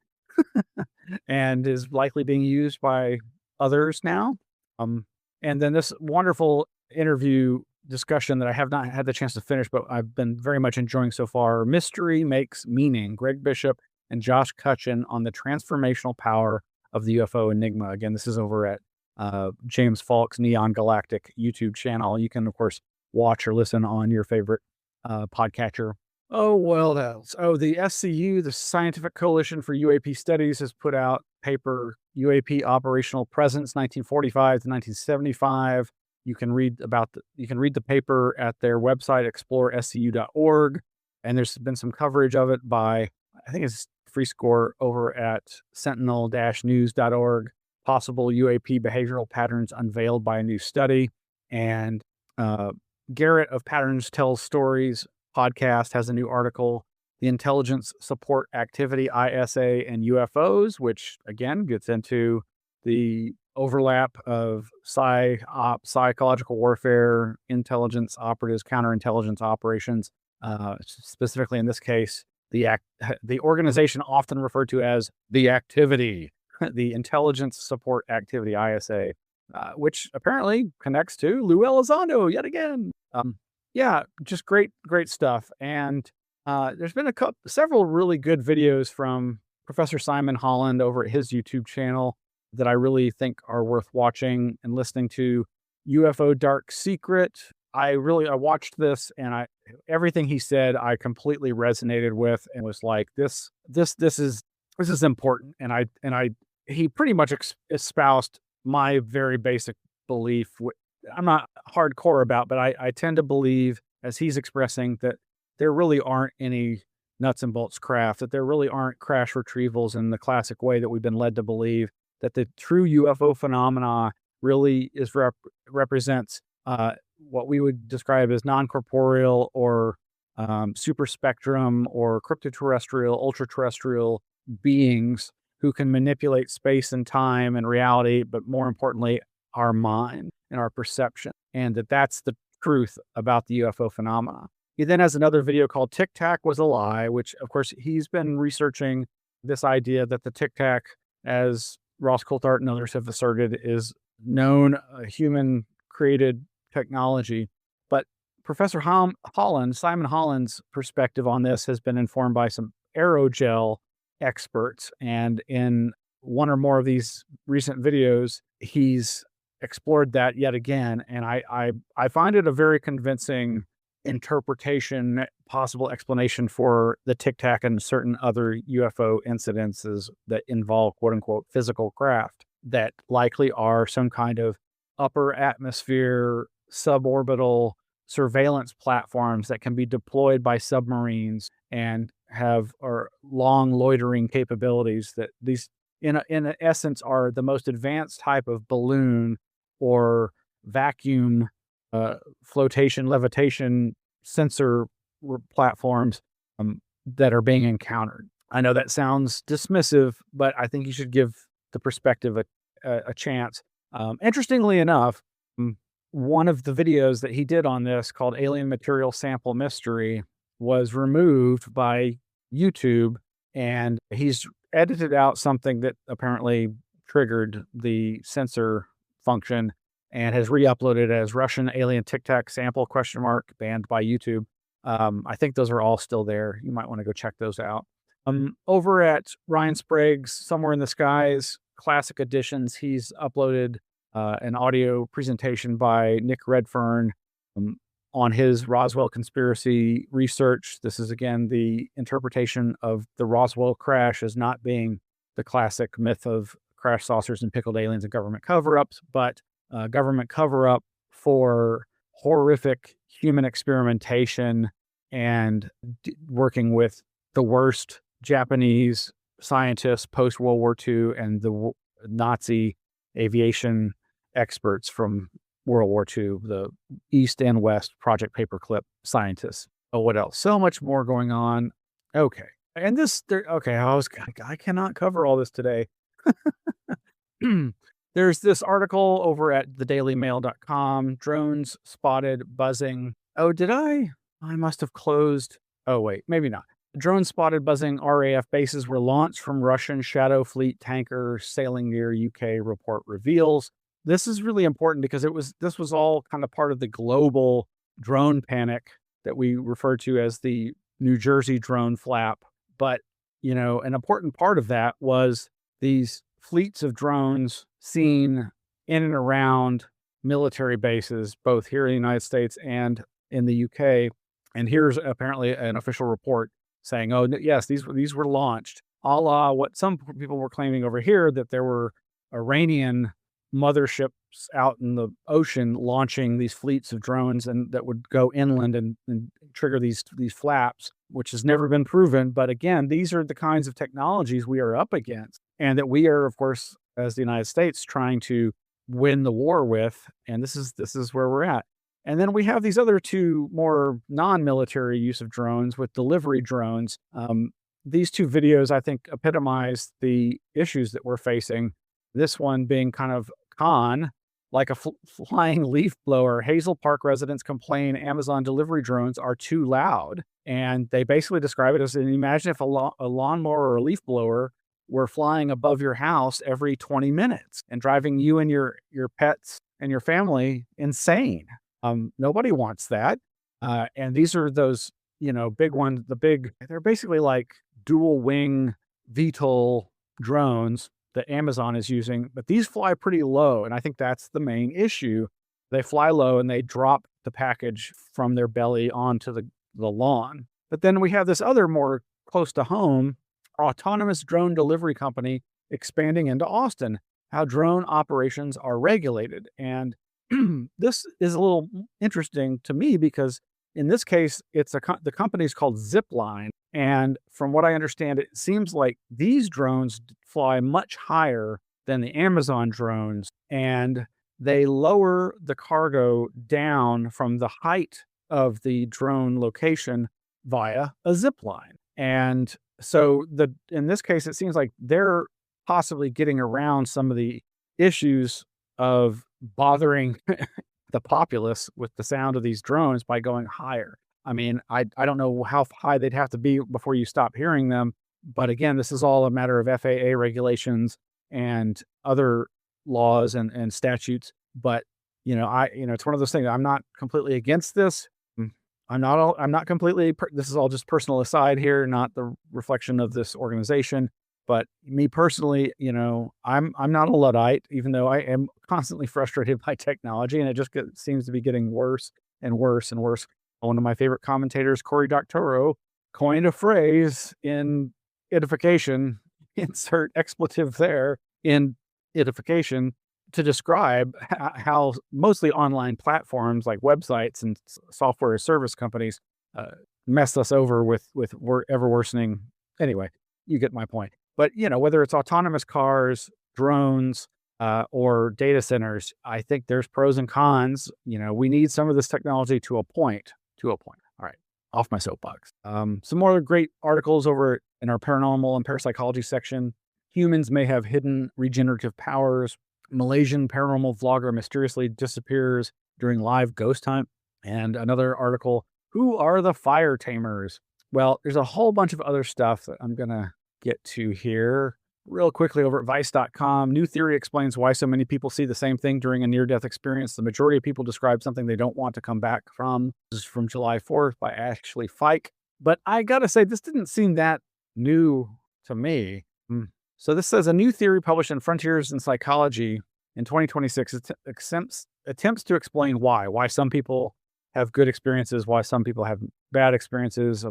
and is likely being used by others now. And then this wonderful interview discussion that I have not had the chance to finish, but I've been very much enjoying so far. Mystery Makes Meaning, Greg Bishop and Josh Cutchin on the transformational power of the UFO enigma. Again, this is over at James Falk's Neon Galactic YouTube channel. You can, of course, watch or listen on your favorite podcatcher. Oh, well, the SCU, the Scientific Coalition for UAP Studies, has put out paper UAP Operational Presence 1945 to 1975. You can read the paper at their website, explorescu.org. And there's been some coverage of it by, I think it's Free Score over at sentinel-news.org. Possible UAP behavioral patterns unveiled by a new study. And Garrett of Patterns Tells Stories podcast has a new article, The Intelligence Support Activity, ISA, and UFOs, which again gets into the overlap of psychological warfare, intelligence operatives, counterintelligence operations. Specifically in this case, the organization often referred to as the activity, the Intelligence Support Activity, ISA, which apparently connects to Lou Elizondo yet again. Yeah, just great stuff. And there's been several really good videos from Professor Simon Holland over at his YouTube channel that I really think are worth watching and listening to. UFO Dark Secret, I watched this, and everything he said I completely resonated with, and was like, this is important. And he pretty much espoused my very basic belief. I'm not hardcore about, but I tend to believe, as he's expressing, that there really aren't any nuts and bolts craft, that there really aren't crash retrievals in the classic way that we've been led to believe, that the true UFO phenomena really represents what we would describe as non-corporeal or super spectrum or cryptoterrestrial, ultra-terrestrial beings who can manipulate space and time and reality, but more importantly, our mind and our perception, and that's the truth about the UFO phenomena. He then has another video called Tic Tac Was a Lie, which, of course, he's been researching this idea that the Tic Tac, as Ross Coulthart and others have asserted, is known human-created technology. But Professor Simon Holland's perspective on this has been informed by some aerogel experts. And in one or more of these recent videos, he's explored that yet again. And I find it a very convincing interpretation, possible explanation for the Tic Tac and certain other UFO incidences that involve quote unquote physical craft that likely are some kind of upper atmosphere, suborbital surveillance platforms that can be deployed by submarines and have long loitering capabilities, that these in essence are the most advanced type of balloon or vacuum flotation, levitation sensor platforms that are being encountered. I know that sounds dismissive, but I think you should give the perspective a chance. Interestingly enough, one of the videos that he did on this, called Alien Material Sample Mystery, was removed by YouTube, and he's edited out something that apparently triggered the censor function and has re-uploaded as Russian Alien Tic Tac Sample ? Banned by YouTube. I think those are all still there. You might want to go check those out. Over at Ryan Sprague's Somewhere in the Skies Classic Editions, he's uploaded an audio presentation by Nick Redfern on his Roswell conspiracy research. This is, again, the interpretation of the Roswell crash as not being the classic myth of crash saucers and pickled aliens and government cover-ups, but government cover-up for horrific human experimentation and working with the worst Japanese scientists post-World War II and the Nazi aviation experts from World War II, the East and West Project Paperclip scientists. Oh, what else? So much more going on. Okay. And I cannot cover all this today. There's this article over at thedailymail.com. Drones spotted buzzing. Oh, did I? I must have closed. Oh, wait, maybe not. Drones spotted buzzing RAF bases were launched from Russian Shadow Fleet tanker sailing near UK, report reveals. This is really important because this was all kind of part of the global drone panic that we refer to as the New Jersey drone flap. But, an important part of that was these fleets of drones seen in and around military bases, both here in the United States and in the UK. And here's apparently an official report saying, oh, yes, these were launched, a la what some people were claiming over here, that there were Iranian motherships out in the ocean launching these fleets of drones and that would go inland and trigger these flaps, which has never been proven. But again, these are the kinds of technologies we are up against, and that we are, of course, as the United States, trying to win the war with. And this is where we're at. And then we have these other two more non-military use of drones with delivery drones. These two videos, I think, epitomize the issues that we're facing. This one being kind of like a flying leaf blower. Hazel Park residents complain Amazon delivery drones are too loud. And they basically describe it as, imagine if a lawnmower or a leaf blower were flying above your house every 20 minutes and driving you and your pets and your family insane. Nobody wants that. And these are those, big ones, they're basically like dual wing VTOL drones that Amazon is using, but these fly pretty low. And I think that's the main issue. They fly low and they drop the package from their belly onto the lawn. But then we have this other more close to home autonomous drone delivery company expanding into Austin, how drone operations are regulated. And this is a little interesting to me because in this case, the company's called Zipline. And from what I understand, it seems like these drones fly much higher than the Amazon drones, and they lower the cargo down from the height of the drone location via a zip line. And so in this case, it seems like they're possibly getting around some of the issues of bothering the populace with the sound of these drones by going higher. I mean, I don't know how high they'd have to be before you stop hearing them. But again, this is all a matter of FAA regulations and other laws and statutes. But, it's one of those things. I'm not completely against this. I'm not completely, this is all just personal aside here, not the reflection of this organization. But me personally, I'm not a Luddite, even though I am constantly frustrated by technology, and it just seems to be getting worse and worse and worse. One of my favorite commentators, Cory Doctorow, coined a phrase in edification, insert expletive there, in edification, to describe how mostly online platforms like websites and software service companies mess us over with ever worsening. Anyway, you get my point. But, whether it's autonomous cars, drones, or data centers, I think there's pros and cons. We need some of this technology to a point. All right, off my soapbox. Some more great articles over in our paranormal and parapsychology section. Humans may have hidden regenerative powers. Malaysian paranormal vlogger mysteriously disappears during live ghost hunt. And another article, who are the fire tamers? Well, there's a whole bunch of other stuff that I'm going to get to here real quickly over at vice.com. New theory explains why so many people see the same thing during a near-death experience. The majority of people describe something they don't want to come back from. This is from July 4th by Ashley Fike. But I got to say, this didn't seem that new to me. So this says a new theory published in Frontiers in Psychology in 2026 attempts to explain why some people have good experiences, why some people have bad experiences.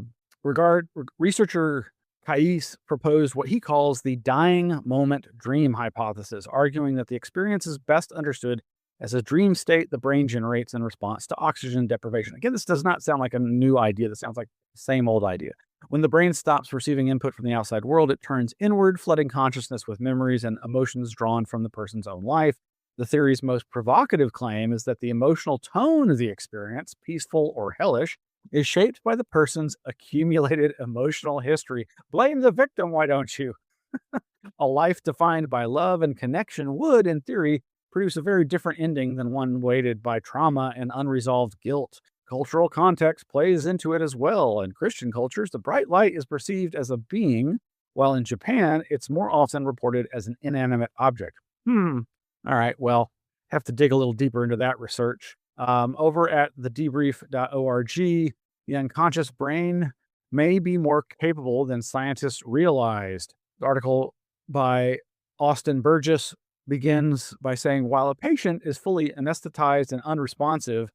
Researcher Kais proposed what he calls the dying moment dream hypothesis, arguing that the experience is best understood as a dream state the brain generates in response to oxygen deprivation. Again, this does not sound like a new idea. This sounds like the same old idea. When the brain stops receiving input from the outside world, it turns inward, flooding consciousness with memories and emotions drawn from the person's own life. The theory's most provocative claim is that the emotional tone of the experience, peaceful or hellish, is shaped by the person's accumulated emotional history. Blame the victim, why don't you? A life defined by love and connection would, in theory, produce a very different ending than one weighted by trauma and unresolved guilt. Cultural context plays into it as well. In Christian cultures, the bright light is perceived as a being, while in Japan, it's more often reported as an inanimate object. All right, well, have to dig a little deeper into that research. Over at thedebrief.org, the unconscious brain may be more capable than scientists realized. The article by Austin Burgess begins by saying, while a patient is fully anesthetized and unresponsive,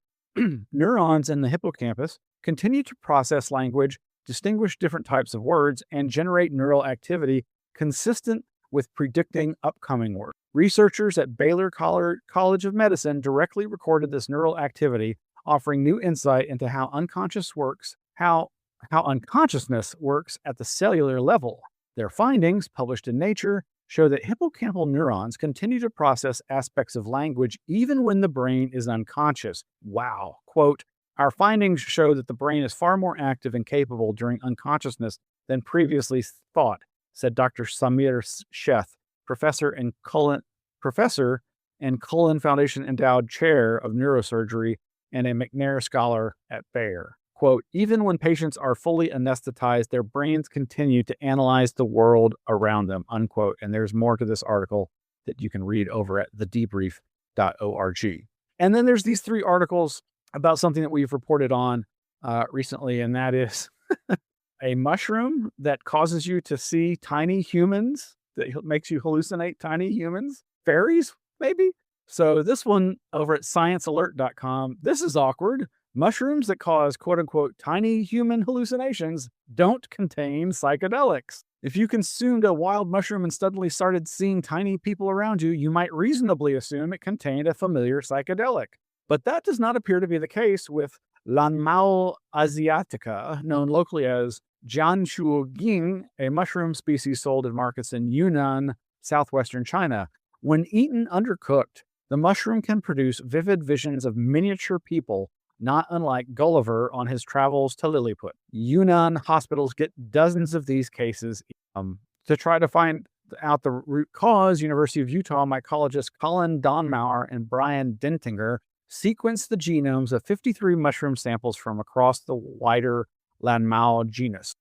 neurons in the hippocampus continue to process language, distinguish different types of words, and generate neural activity consistent with predicting upcoming work. Researchers at Baylor College of Medicine directly recorded this neural activity, offering new insight into how unconsciousness works at the cellular level. Their findings, published in Nature, show that hippocampal neurons continue to process aspects of language even when the brain is unconscious. Wow. Quote, our findings show that the brain is far more active and capable during unconsciousness than previously thought, said Dr. Samir Sheth, professor and Cullen Foundation Endowed Chair of Neurosurgery and a McNair Scholar at Bayer. Quote, even when patients are fully anesthetized, their brains continue to analyze the world around them, unquote. And there's more to this article that you can read over at thedebrief.org. And then there's these 3 articles about something that we've reported on recently, and that is a mushroom that causes you to see tiny humans, that makes you hallucinate tiny humans, fairies, maybe. So this one over at sciencealert.com, this is awkward. Mushrooms that cause quote unquote tiny human hallucinations don't contain psychedelics. If you consumed a wild mushroom and suddenly started seeing tiny people around you, you might reasonably assume it contained a familiar psychedelic. But that does not appear to be the case with Lanmao asiatica, known locally as Jianshuoging, a mushroom species sold in markets in Yunnan, southwestern China. When eaten undercooked, the mushroom can produce vivid visions of miniature people, not unlike Gulliver on his travels to Lilliput. Yunnan hospitals get dozens of these cases. To try to find out the root cause, University of Utah mycologist Colin Donmauer and Brian Dentinger sequenced the genomes of 53 mushroom samples from across the wider Lanmao genus.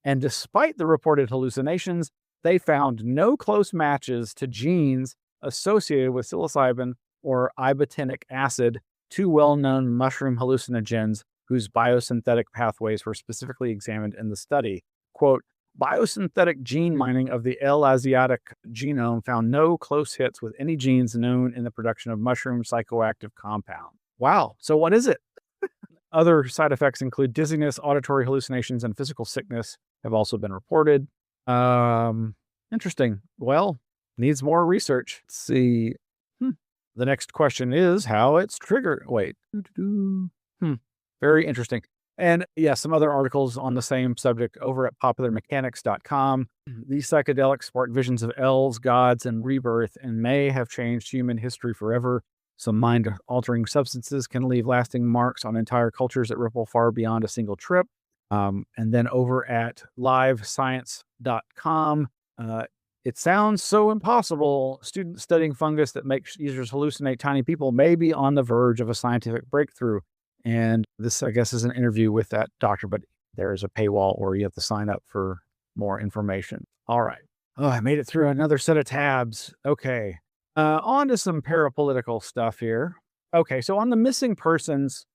And despite the reported hallucinations, they found no close matches to genes associated with psilocybin or ibotenic acid, two well-known mushroom hallucinogens whose biosynthetic pathways were specifically examined in the study. Quote, biosynthetic gene mining of the L. asiatic genome found no close hits with any genes known in the production of mushroom psychoactive compound. Wow, so what is it? Other side effects include dizziness, auditory hallucinations, and physical sickness have also been reported. Interesting. Well, needs more research. Let's see. The next question is how it's triggered. Wait. Very interesting. And yeah, some other articles on the same subject over at popularmechanics.com. These psychedelics spark visions of elves, gods, and rebirth and may have changed human history forever. Some mind-altering substances can leave lasting marks on entire cultures that ripple far beyond a single trip. And then over at livescience.com, it sounds so impossible. Students studying fungus that makes users hallucinate tiny people may be on the verge of a scientific breakthrough. And this, I guess, is an interview with that doctor, but there's a paywall or you have to sign up for more information. All right. Oh, I made it through another set of tabs. Okay. On to some parapolitical stuff here. Okay. So on the missing persons,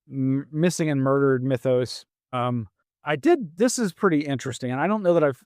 missing and murdered mythos, this is pretty interesting. And I don't know that I've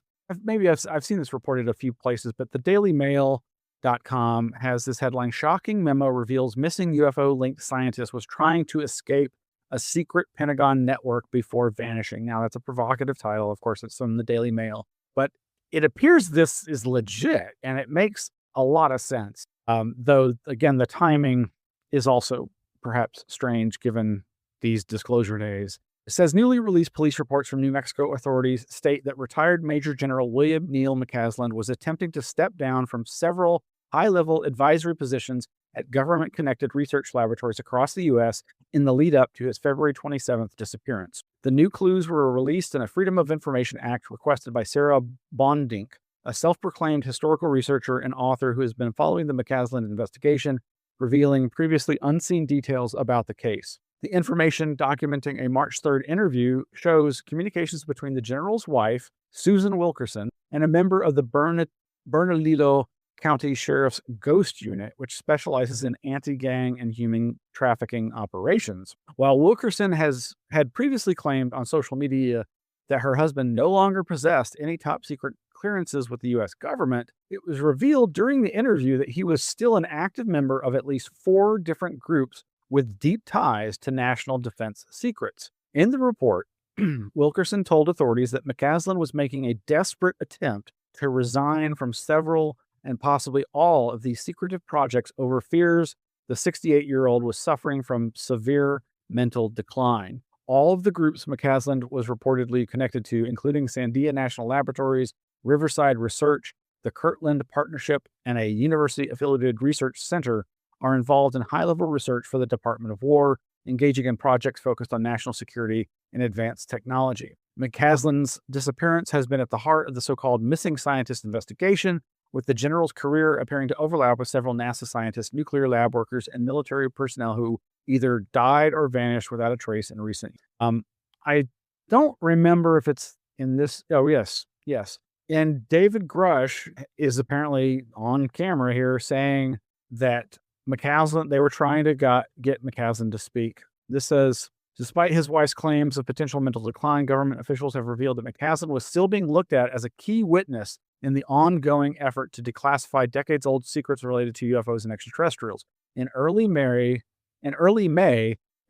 seen this reported a few places, but the dailymail.com has this headline: shocking memo reveals missing UFO-linked scientist was trying to escape a secret Pentagon network before vanishing. Now, that's a provocative title. Of course, it's from the Daily Mail, but it appears this is legit and it makes a lot of sense. Though, again, the timing is also perhaps strange given these disclosure days. It says newly released police reports from New Mexico authorities state that retired Major General William Neal McCasland was attempting to step down from several high-level advisory positions at government-connected research laboratories across the U.S. in the lead-up to his February 27th disappearance. The new clues were released in a Freedom of Information Act requested by Sarah Bondink, a self-proclaimed historical researcher and author who has been following the McCasland investigation, revealing previously unseen details about the case. The information documenting a March 3rd interview shows communications between the general's wife, Susan Wilkerson, and a member of the Bernalillo County Sheriff's Ghost Unit, which specializes in anti-gang and human trafficking operations. While Wilkerson had previously claimed on social media that her husband no longer possessed any top-secret clearances with the U.S. government, it was revealed during the interview that he was still an active member of at least 4 different groups with deep ties to national defense secrets. In the report, Wilkerson told authorities that McCasland was making a desperate attempt to resign from several and possibly all of these secretive projects over fears the 68-year-old was suffering from severe mental decline. All of the groups McCasland was reportedly connected to, including Sandia National Laboratories, Riverside Research, the Kirtland Partnership, and a university-affiliated research center, are involved in high-level research for the Department of War, engaging in projects focused on national security and advanced technology. McCasland's disappearance has been at the heart of the so-called missing scientist investigation, with the general's career appearing to overlap with several NASA scientists, nuclear lab workers, and military personnel who either died or vanished without a trace in recent years. I don't remember if it's in this. Oh, yes. And David Grush is apparently on camera here saying that they were trying to get McCasland to speak. This says, despite his wife's claims of potential mental decline, government officials have revealed that McCasland was still being looked at as a key witness in the ongoing effort to declassify decades-old secrets related to UFOs and extraterrestrials. In early May,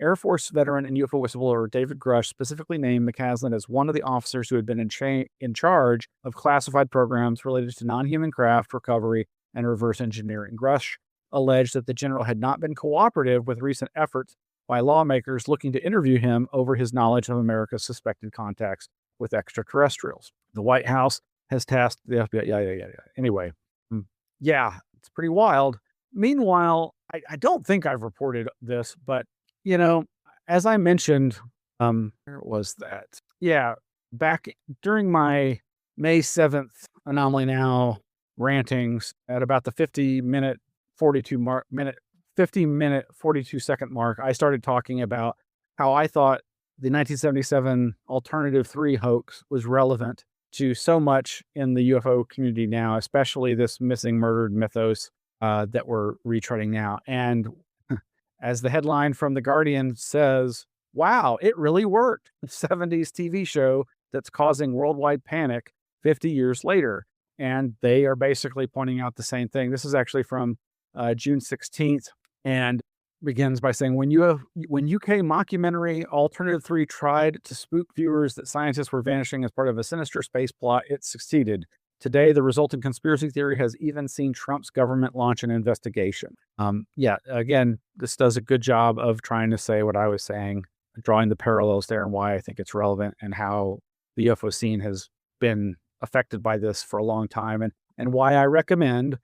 Air Force veteran and UFO whistleblower David Grush specifically named McCaslin as one of the officers who had been in charge of classified programs related to non-human craft recovery and reverse engineering. Grush alleged that the general had not been cooperative with recent efforts by lawmakers looking to interview him over his knowledge of America's suspected contacts with extraterrestrials. The White House has tasked the FBI. Yeah. Anyway, yeah, it's pretty wild. Meanwhile, I don't think I've reported this, but, as I mentioned, where was that? Yeah, back during my May 7th Anomaly Now rantings at about the 50-minute 42-second mark, I started talking about how I thought the 1977 Alternative 3 hoax was relevant to so much in the UFO community now, especially this missing murdered mythos that we're retreading now. And as the headline from The Guardian says, wow, it really worked. The 70s TV show that's causing worldwide panic 50 years later. And they are basically pointing out the same thing. This is actually from June 16th and begins by saying, when UK mockumentary Alternative 3 tried to spook viewers that scientists were vanishing as part of a sinister space plot, it succeeded. Today, the resulting conspiracy theory has even seen Trump's government launch an investigation. Again, this does a good job of trying to say what I was saying, drawing the parallels there and why I think it's relevant and how the UFO scene has been affected by this for a long time, and why I recommend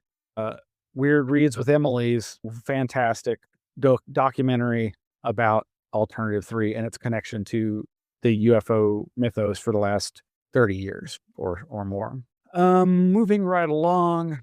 Weird Reads with Emily's fantastic documentary about Alternative 3 and its connection to the UFO mythos for the last 30 years or more. Moving right along,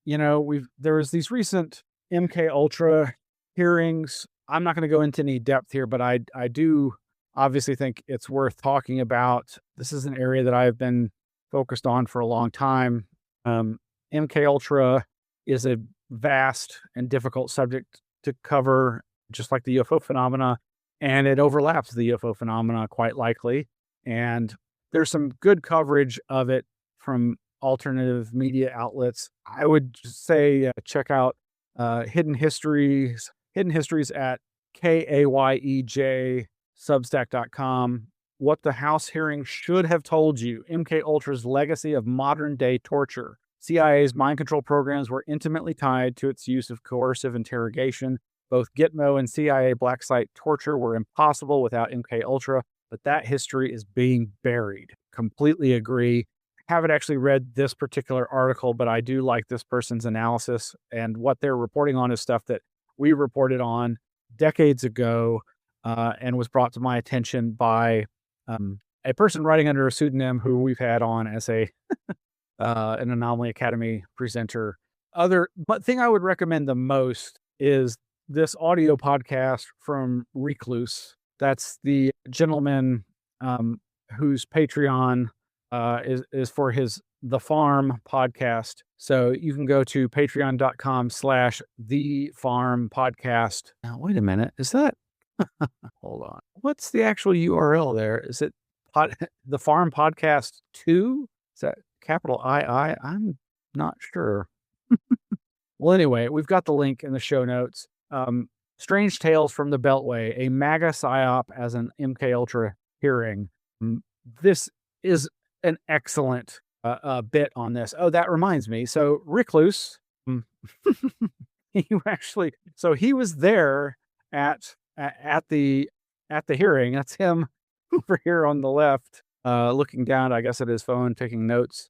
there was these recent MK Ultra hearings. I'm not going to go into any depth here, but I do obviously think it's worth talking about. This is an area that I've been focused on for a long time. MK Ultra is a vast and difficult subject to cover, just like the UFO phenomena, and it overlaps the UFO phenomena quite likely. And there's some good coverage of it from alternative media outlets. I would say check out Hidden Histories at KAYEJ.substack.com. What the House hearing should have told you: MK Ultra's legacy of modern day torture. CIA's mind control programs were intimately tied to its use of coercive interrogation. Both Gitmo and CIA black site torture were impossible without MK Ultra, but that history is being buried. Completely agree. Haven't actually read this particular article, but I do like this person's analysis, and what they're reporting on is stuff that we reported on decades ago and was brought to my attention by a person writing under a pseudonym who we've had on as an Anomaly Academy presenter. But thing I would recommend the most is this audio podcast from Recluse. That's the gentleman whose Patreon is for his The Farm podcast. So you can go to patreon.com/The Farm Podcast. Now, wait a minute. Is that, hold on. What's the actual URL there? Is it The Farm Podcast 2? Is that capital II? I'm not sure. Well, anyway, we've got the link in the show notes. Strange Tales from the Beltway, a MAGA psyop as an MK Ultra hearing. This is an excellent bit on this. Oh, that reminds me. So Recluse, he was there at the hearing. That's him over here on the left, looking down, I guess, at his phone, taking notes.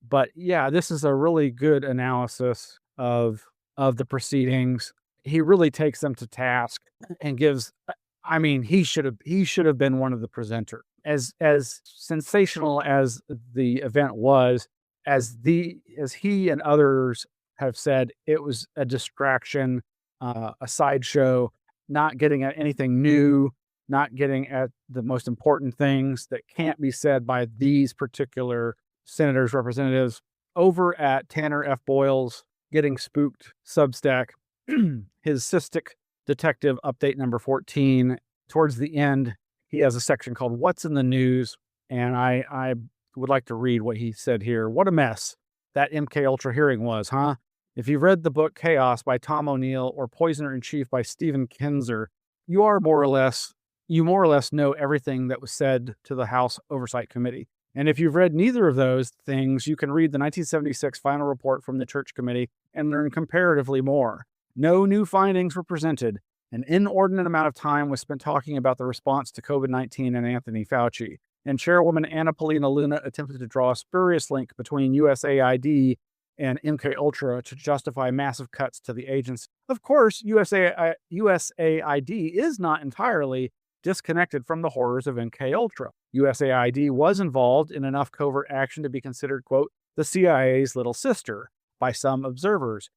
But yeah, this is a really good analysis of the proceedings. He really takes them to task and gives, he should have been one of the presenters. As sensational as the event was, as he and others have said, it was a distraction, a sideshow, not getting at anything new, not getting at the most important things that can't be said by these particular senators, representatives. Over at Tanner F. Boyle's Getting Spooked Substack, his Cystic Detective Update number 14, towards the end, he has a section called What's in the News, and I would like to read what he said here. What a mess that MK Ultra hearing was, huh? If you've read the book Chaos by Tom O'Neill or Poisoner in Chief by Stephen Kinzer, you more or less know everything that was said to the House Oversight Committee. And if you've read neither of those things, you can read the 1976 final report from the Church Committee and learn comparatively more. No new findings were presented. An inordinate amount of time was spent talking about the response to COVID-19 and Anthony Fauci. And Chairwoman Anomaly-NOW attempted to draw a spurious link between USAID and MK Ultra to justify massive cuts to the agency. Of course, USAID is not entirely disconnected from the horrors of MK Ultra. USAID was involved in enough covert action to be considered, quote, the CIA's little sister by some observers.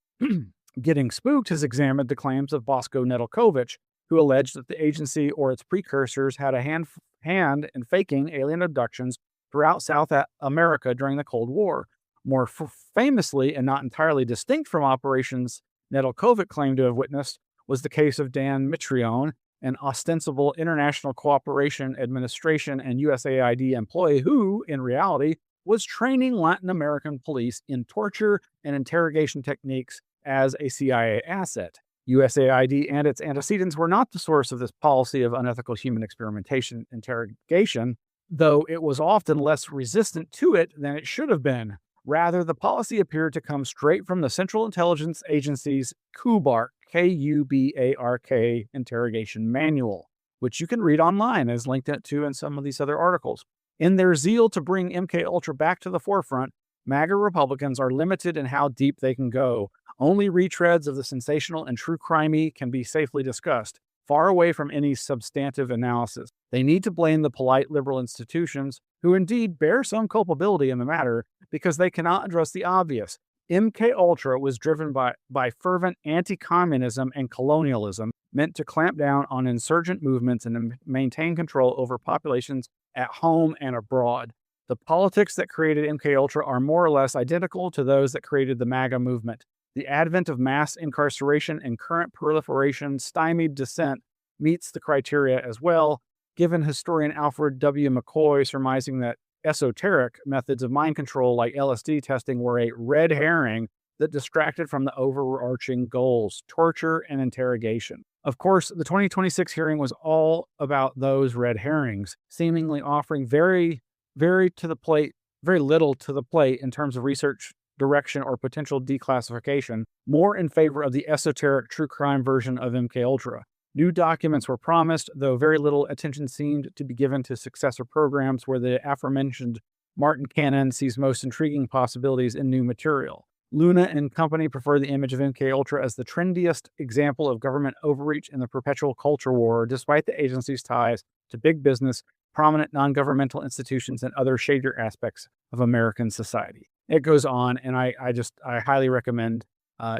Getting Spooked has examined the claims of Bosko Nedeljkovic, who alleged that the agency or its precursors had a hand in faking alien abductions throughout South America during the Cold War. More famously, and not entirely distinct from operations Nedeljkovic claimed to have witnessed, was the case of Dan Mitrione, an ostensible International Cooperation Administration and USAID employee who, in reality, was training Latin American police in torture and interrogation techniques as a CIA asset. USAID and its antecedents were not the source of this policy of unethical human experimentation interrogation, though it was often less resistant to it than it should have been. Rather, the policy appeared to come straight from the Central Intelligence Agency's KUBARK, K-U-B-A-R-K interrogation manual, which you can read online as linked to in some of these other articles. In their zeal to bring MK Ultra back to the forefront, MAGA Republicans are limited in how deep they can go. Only retreads of the sensational and true crimey can be safely discussed, far away from any substantive analysis. They need to blame the polite liberal institutions, who indeed bear some culpability in the matter, because they cannot address the obvious. MK Ultra was driven by fervent anti-communism and colonialism, meant to clamp down on insurgent movements and maintain control over populations at home and abroad. The politics that created MK Ultra are more or less identical to those that created the MAGA movement. The advent of mass incarceration and current proliferation stymied dissent meets the criteria as well, given historian Alfred W. McCoy surmising that esoteric methods of mind control like LSD testing were a red herring that distracted from the overarching goals, torture and interrogation. Of course, the 2026 hearing was all about those red herrings, seemingly offering very little to the plate in terms of research direction or potential declassification, more in favor of the esoteric true crime version of MK Ultra. New documents were promised, though very little attention seemed to be given to successor programs where the aforementioned Martin Cannon sees most intriguing possibilities in new material. Luna and company prefer the image of MK Ultra as the trendiest example of government overreach in the perpetual culture war, despite the agency's ties to big business, prominent non-governmental institutions, and other shadier aspects of American society. It goes on, and I highly recommend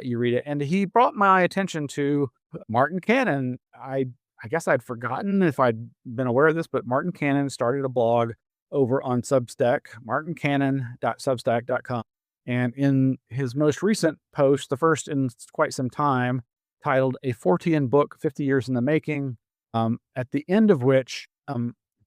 you read it. And he brought my attention to Martin Cannon. I guess I'd forgotten if I'd been aware of this, but Martin Cannon started a blog over on Substack, martincannon.substack.com. And in his most recent post, the first in quite some time, titled A Fortean Book, 50 Years in the Making, at the end of which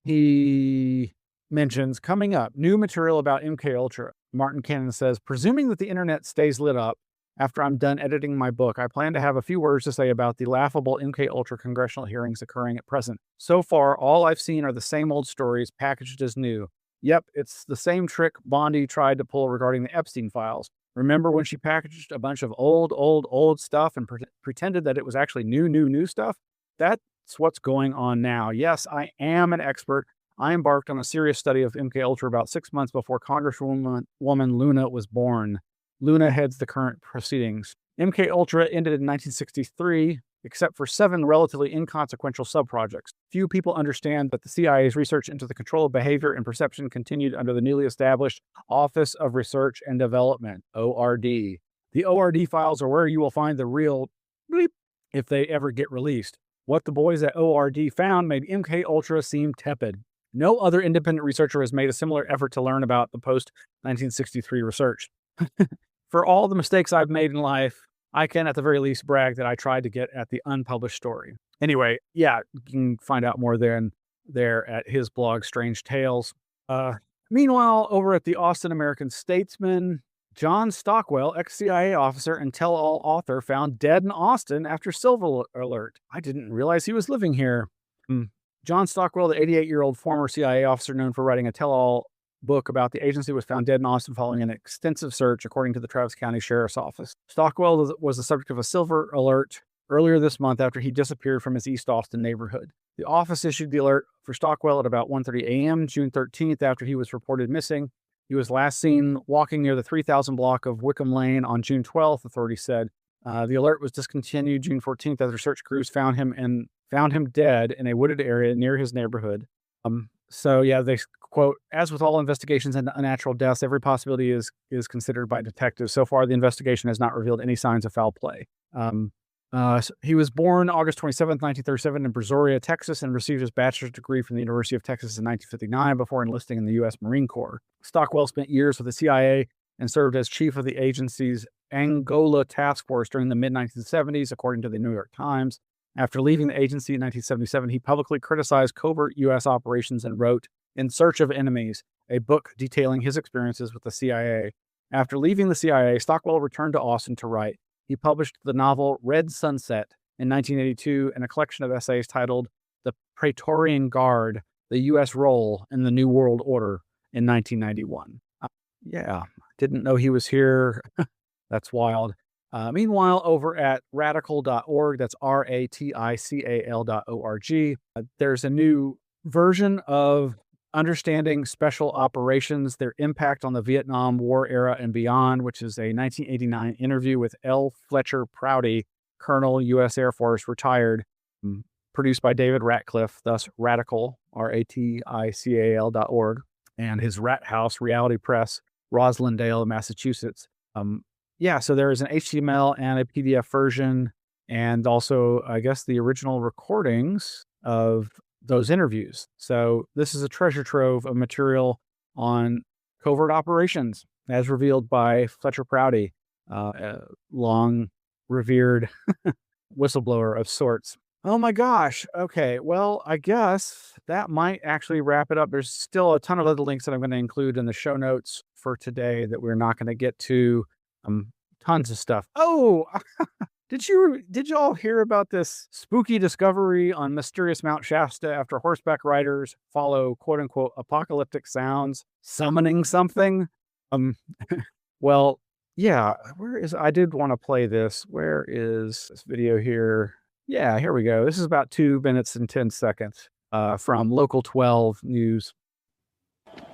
he mentions coming up, new material about MK Ultra. Martin Cannon says, presuming that the internet stays lit up after I'm done editing my book, I plan to have a few words to say about the laughable MK Ultra congressional hearings occurring at present. So far, all I've seen are the same old stories packaged as new. Yep, it's the same trick Bondi tried to pull regarding the Epstein files. Remember when she packaged a bunch of old stuff and pretended that it was actually new stuff? That's what's going on now. Yes, I am an expert. I embarked on a serious study of MK Ultra about 6 months before Congresswoman Luna was born. Luna heads the current proceedings. MK Ultra ended in 1963, except for 7 relatively inconsequential subprojects. Few people understand that the CIA's research into the control of behavior and perception continued under the newly established Office of Research and Development, ORD. The ORD files are where you will find the real bleep if they ever get released. What the boys at ORD found made MK Ultra seem tepid. No other independent researcher has made a similar effort to learn about the post-1963 research. For all the mistakes I've made in life, I can at the very least brag that I tried to get at the unpublished story. Anyway, yeah, you can find out more there at his blog, Strange Tales. Meanwhile, over at the Austin American-Statesman, John Stockwell, ex-CIA officer and tell-all author, found dead in Austin after silver alert. I didn't realize he was living here. John Stockwell, the 88-year-old former CIA officer known for writing a tell-all book about the agency, was found dead in Austin following an extensive search, according to the Travis County Sheriff's Office. Stockwell was the subject of a silver alert earlier this month after he disappeared from his East Austin neighborhood. The office issued the alert for Stockwell at about 1:30 a.m., June 13th, after he was reported missing. He was last seen walking near the 3000 block of Wickham Lane on June 12th, authorities said. The alert was discontinued June 14th after search crews found him dead in a wooded area near his neighborhood. So yeah, they quote, "As with all investigations into unnatural deaths, every possibility is considered by detectives. So far, the investigation has not revealed any signs of foul play." He was born August 27th, 1937 in Brazoria, Texas, and received his bachelor's degree from the University of Texas in 1959 before enlisting in the U.S. Marine Corps. Stockwell spent years with the CIA and served as chief of the agency's Angola Task Force during the mid-1970s, according to the New York Times. After leaving the agency in 1977, he publicly criticized covert U.S. operations and wrote In Search of Enemies, a book detailing his experiences with the CIA. After leaving the CIA, Stockwell returned to Austin to write. He published the novel Red Sunset in 1982 and a collection of essays titled The Praetorian Guard, the U.S. Role in the New World Order in 1991. Yeah, didn't know he was here. That's wild. Meanwhile, over at ratical.org, that's ratical.org, there's a new version of Understanding Special Operations, Their Impact on the Vietnam War Era and Beyond, which is a 1989 interview with L. Fletcher Prouty, Colonel, U.S. Air Force, retired, produced by David Ratcliffe, thus Ratical, ratical.org, and his Rat House Reality Press, Roslindale, Massachusetts. So there is an HTML and a PDF version, and also, I guess, the original recordings of those interviews. So this is a treasure trove of material on covert operations, as revealed by Fletcher Prouty, a long revered whistleblower of sorts. Oh my gosh. Okay. Well, I guess that might actually wrap it up. There's still a ton of other links that I'm going to include in the show notes for today that we're not going to get to. Tons of stuff. Oh, did you all hear about this spooky discovery on mysterious Mount Shasta after horseback riders follow quote unquote apocalyptic sounds summoning something? Well, yeah, I did want to play this. Where is this video here? Yeah, here we go. This is about 2 minutes and 10 seconds from Local 12 News.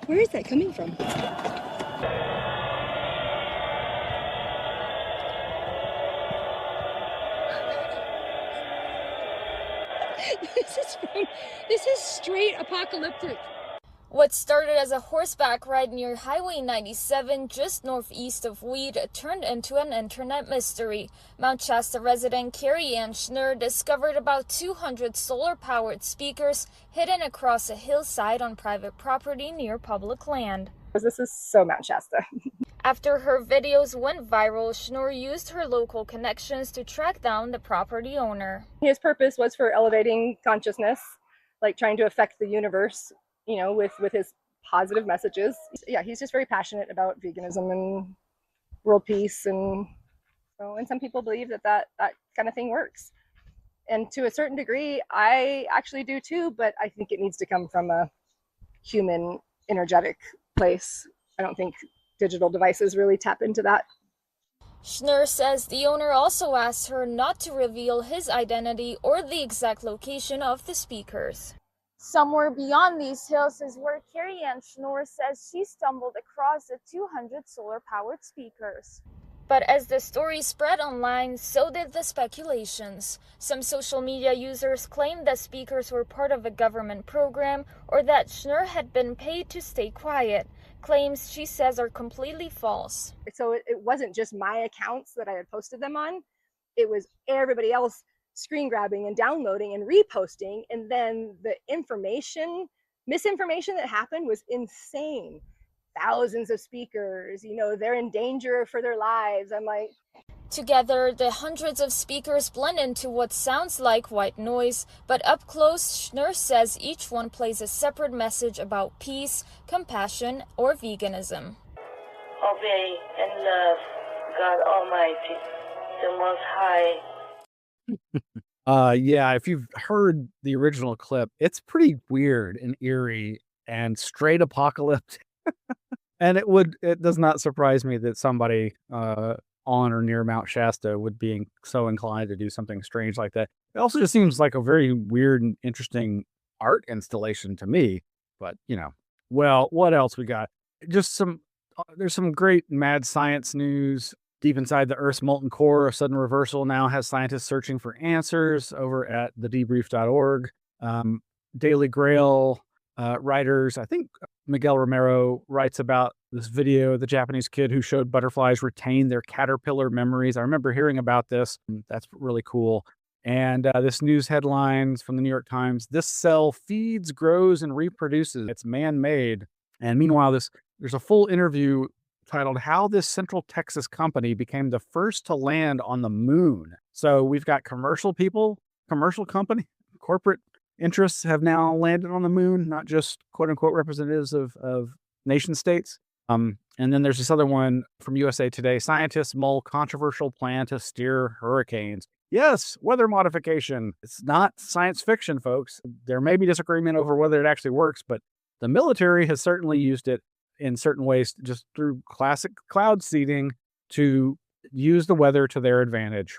Where is that coming from? This is straight apocalyptic. What started as a horseback ride near Highway 97 just northeast of Weed turned into an internet mystery. Mount Shasta resident Carrie Ann Schnurr discovered about 200 solar-powered speakers hidden across a hillside on private property near public land. This is so Mount Shasta. After her videos went viral, Schnurr used her local connections to track down the property owner. His purpose was for elevating consciousness, like trying to affect the universe, with his positive messages. Yeah, he's just very passionate about veganism and world peace, and some people believe that kind of thing works. And to a certain degree, I actually do too, but I think it needs to come from a human, energetic place. I don't think digital devices really tap into that. Schnurr says the owner also asked her not to reveal his identity or the exact location of the speakers. Somewhere beyond these hills is where Carrie Ann Schnurr says she stumbled across the 200 solar-powered speakers. But as the story spread online, so did the speculations. Some social media users claimed that speakers were part of a government program or that Schnurr had been paid to stay quiet. Claims she says are completely false. So it wasn't just my accounts that I had posted them on. It was everybody else screen grabbing and downloading and reposting. And then the misinformation that happened was insane. Thousands of speakers, they're in danger for their lives. I'm like, Together, the hundreds of speakers blend into what sounds like white noise, but up close, Schnurr says each one plays a separate message about peace, compassion, or veganism. Obey and love God Almighty, the Most High. Yeah, if you've heard the original clip, it's pretty weird and eerie and straight apocalyptic. And it does not surprise me that somebody on or near Mount Shasta would be so inclined to do something strange like that. It also just seems like a very weird and interesting art installation to me. But, well, what else we got? Just there's some great mad science news. Deep inside the Earth's molten core, a sudden reversal now has scientists searching for answers over at thedebrief.org. Daily Grail writers, I think Miguel Romero writes about this video of the Japanese kid who showed butterflies retain their caterpillar memories. I remember hearing about this. That's really cool. And this news headlines from the New York Times: this cell feeds, grows, and reproduces. It's man-made. And meanwhile, there's a full interview titled "How This Central Texas Company Became the First to Land on the Moon." So we've got commercial people, commercial company, corporate interests have now landed on the moon, not just quote unquote representatives of nation states. And then there's this other one from USA Today: scientists mull controversial plan to steer hurricanes. Yes, weather modification. It's not science fiction, folks. There may be disagreement over whether it actually works, but the military has certainly used it in certain ways, just through classic cloud seeding, to use the weather to their advantage.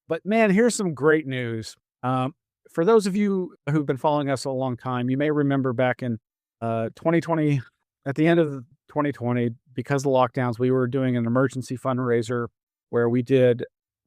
But man, here's some great news. For those of you who've been following us a long time, you may remember back in 2020, at the end of 2020, because of the lockdowns, we were doing an emergency fundraiser where we did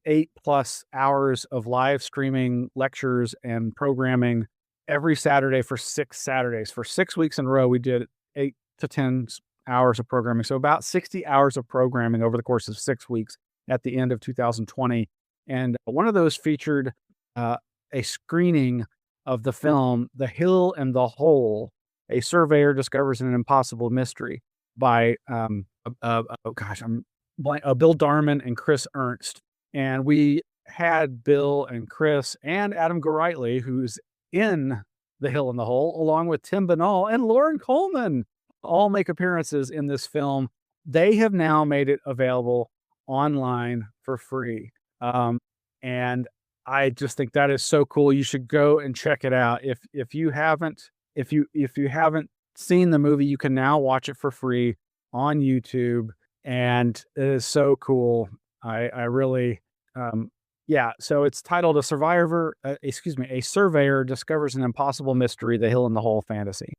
8+ hours of live streaming lectures and programming every Saturday for 6 Saturdays. For 6 weeks in a row, we did 8 to 10 hours of programming. So about 60 hours of programming over the course of 6 weeks at the end of 2020. And one of those featured a screening of the film The Hill and the Hole: A Surveyor Discovers an Impossible Mystery by Bill Darman and Chris Ernst. And we had Bill and Chris and Adam Golightly, who's in The Hill and the Hole, along with Tim Banal and Lauren Coleman, all make appearances in this film. They have now made it available online for free. And I just think that is so cool. You should go and check it out. If you haven't seen the movie, you can now watch it for free on YouTube, and it is so cool. I really, so it's titled A Surveyor Discovers an Impossible Mystery: The Hill and the Hole Fantasy.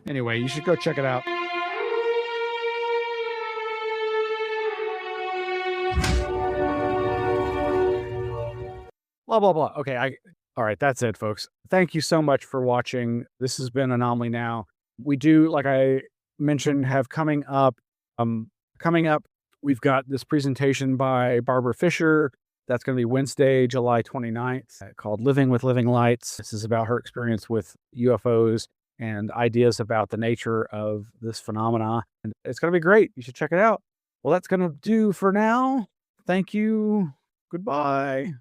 Anyway, you should go check it out. Blah, blah, blah. Okay, all right, that's it, folks. Thank you so much for watching. This has been Anomaly Now. We do, like I mentioned, have coming up, we've got this presentation by Barbara Fisher. That's going to be Wednesday, July 29th, called Living with Living Lights. This is about her experience with UFOs and ideas about the nature of this phenomena. And it's going to be great. You should check it out. Well, that's going to do for now. Thank you. Goodbye.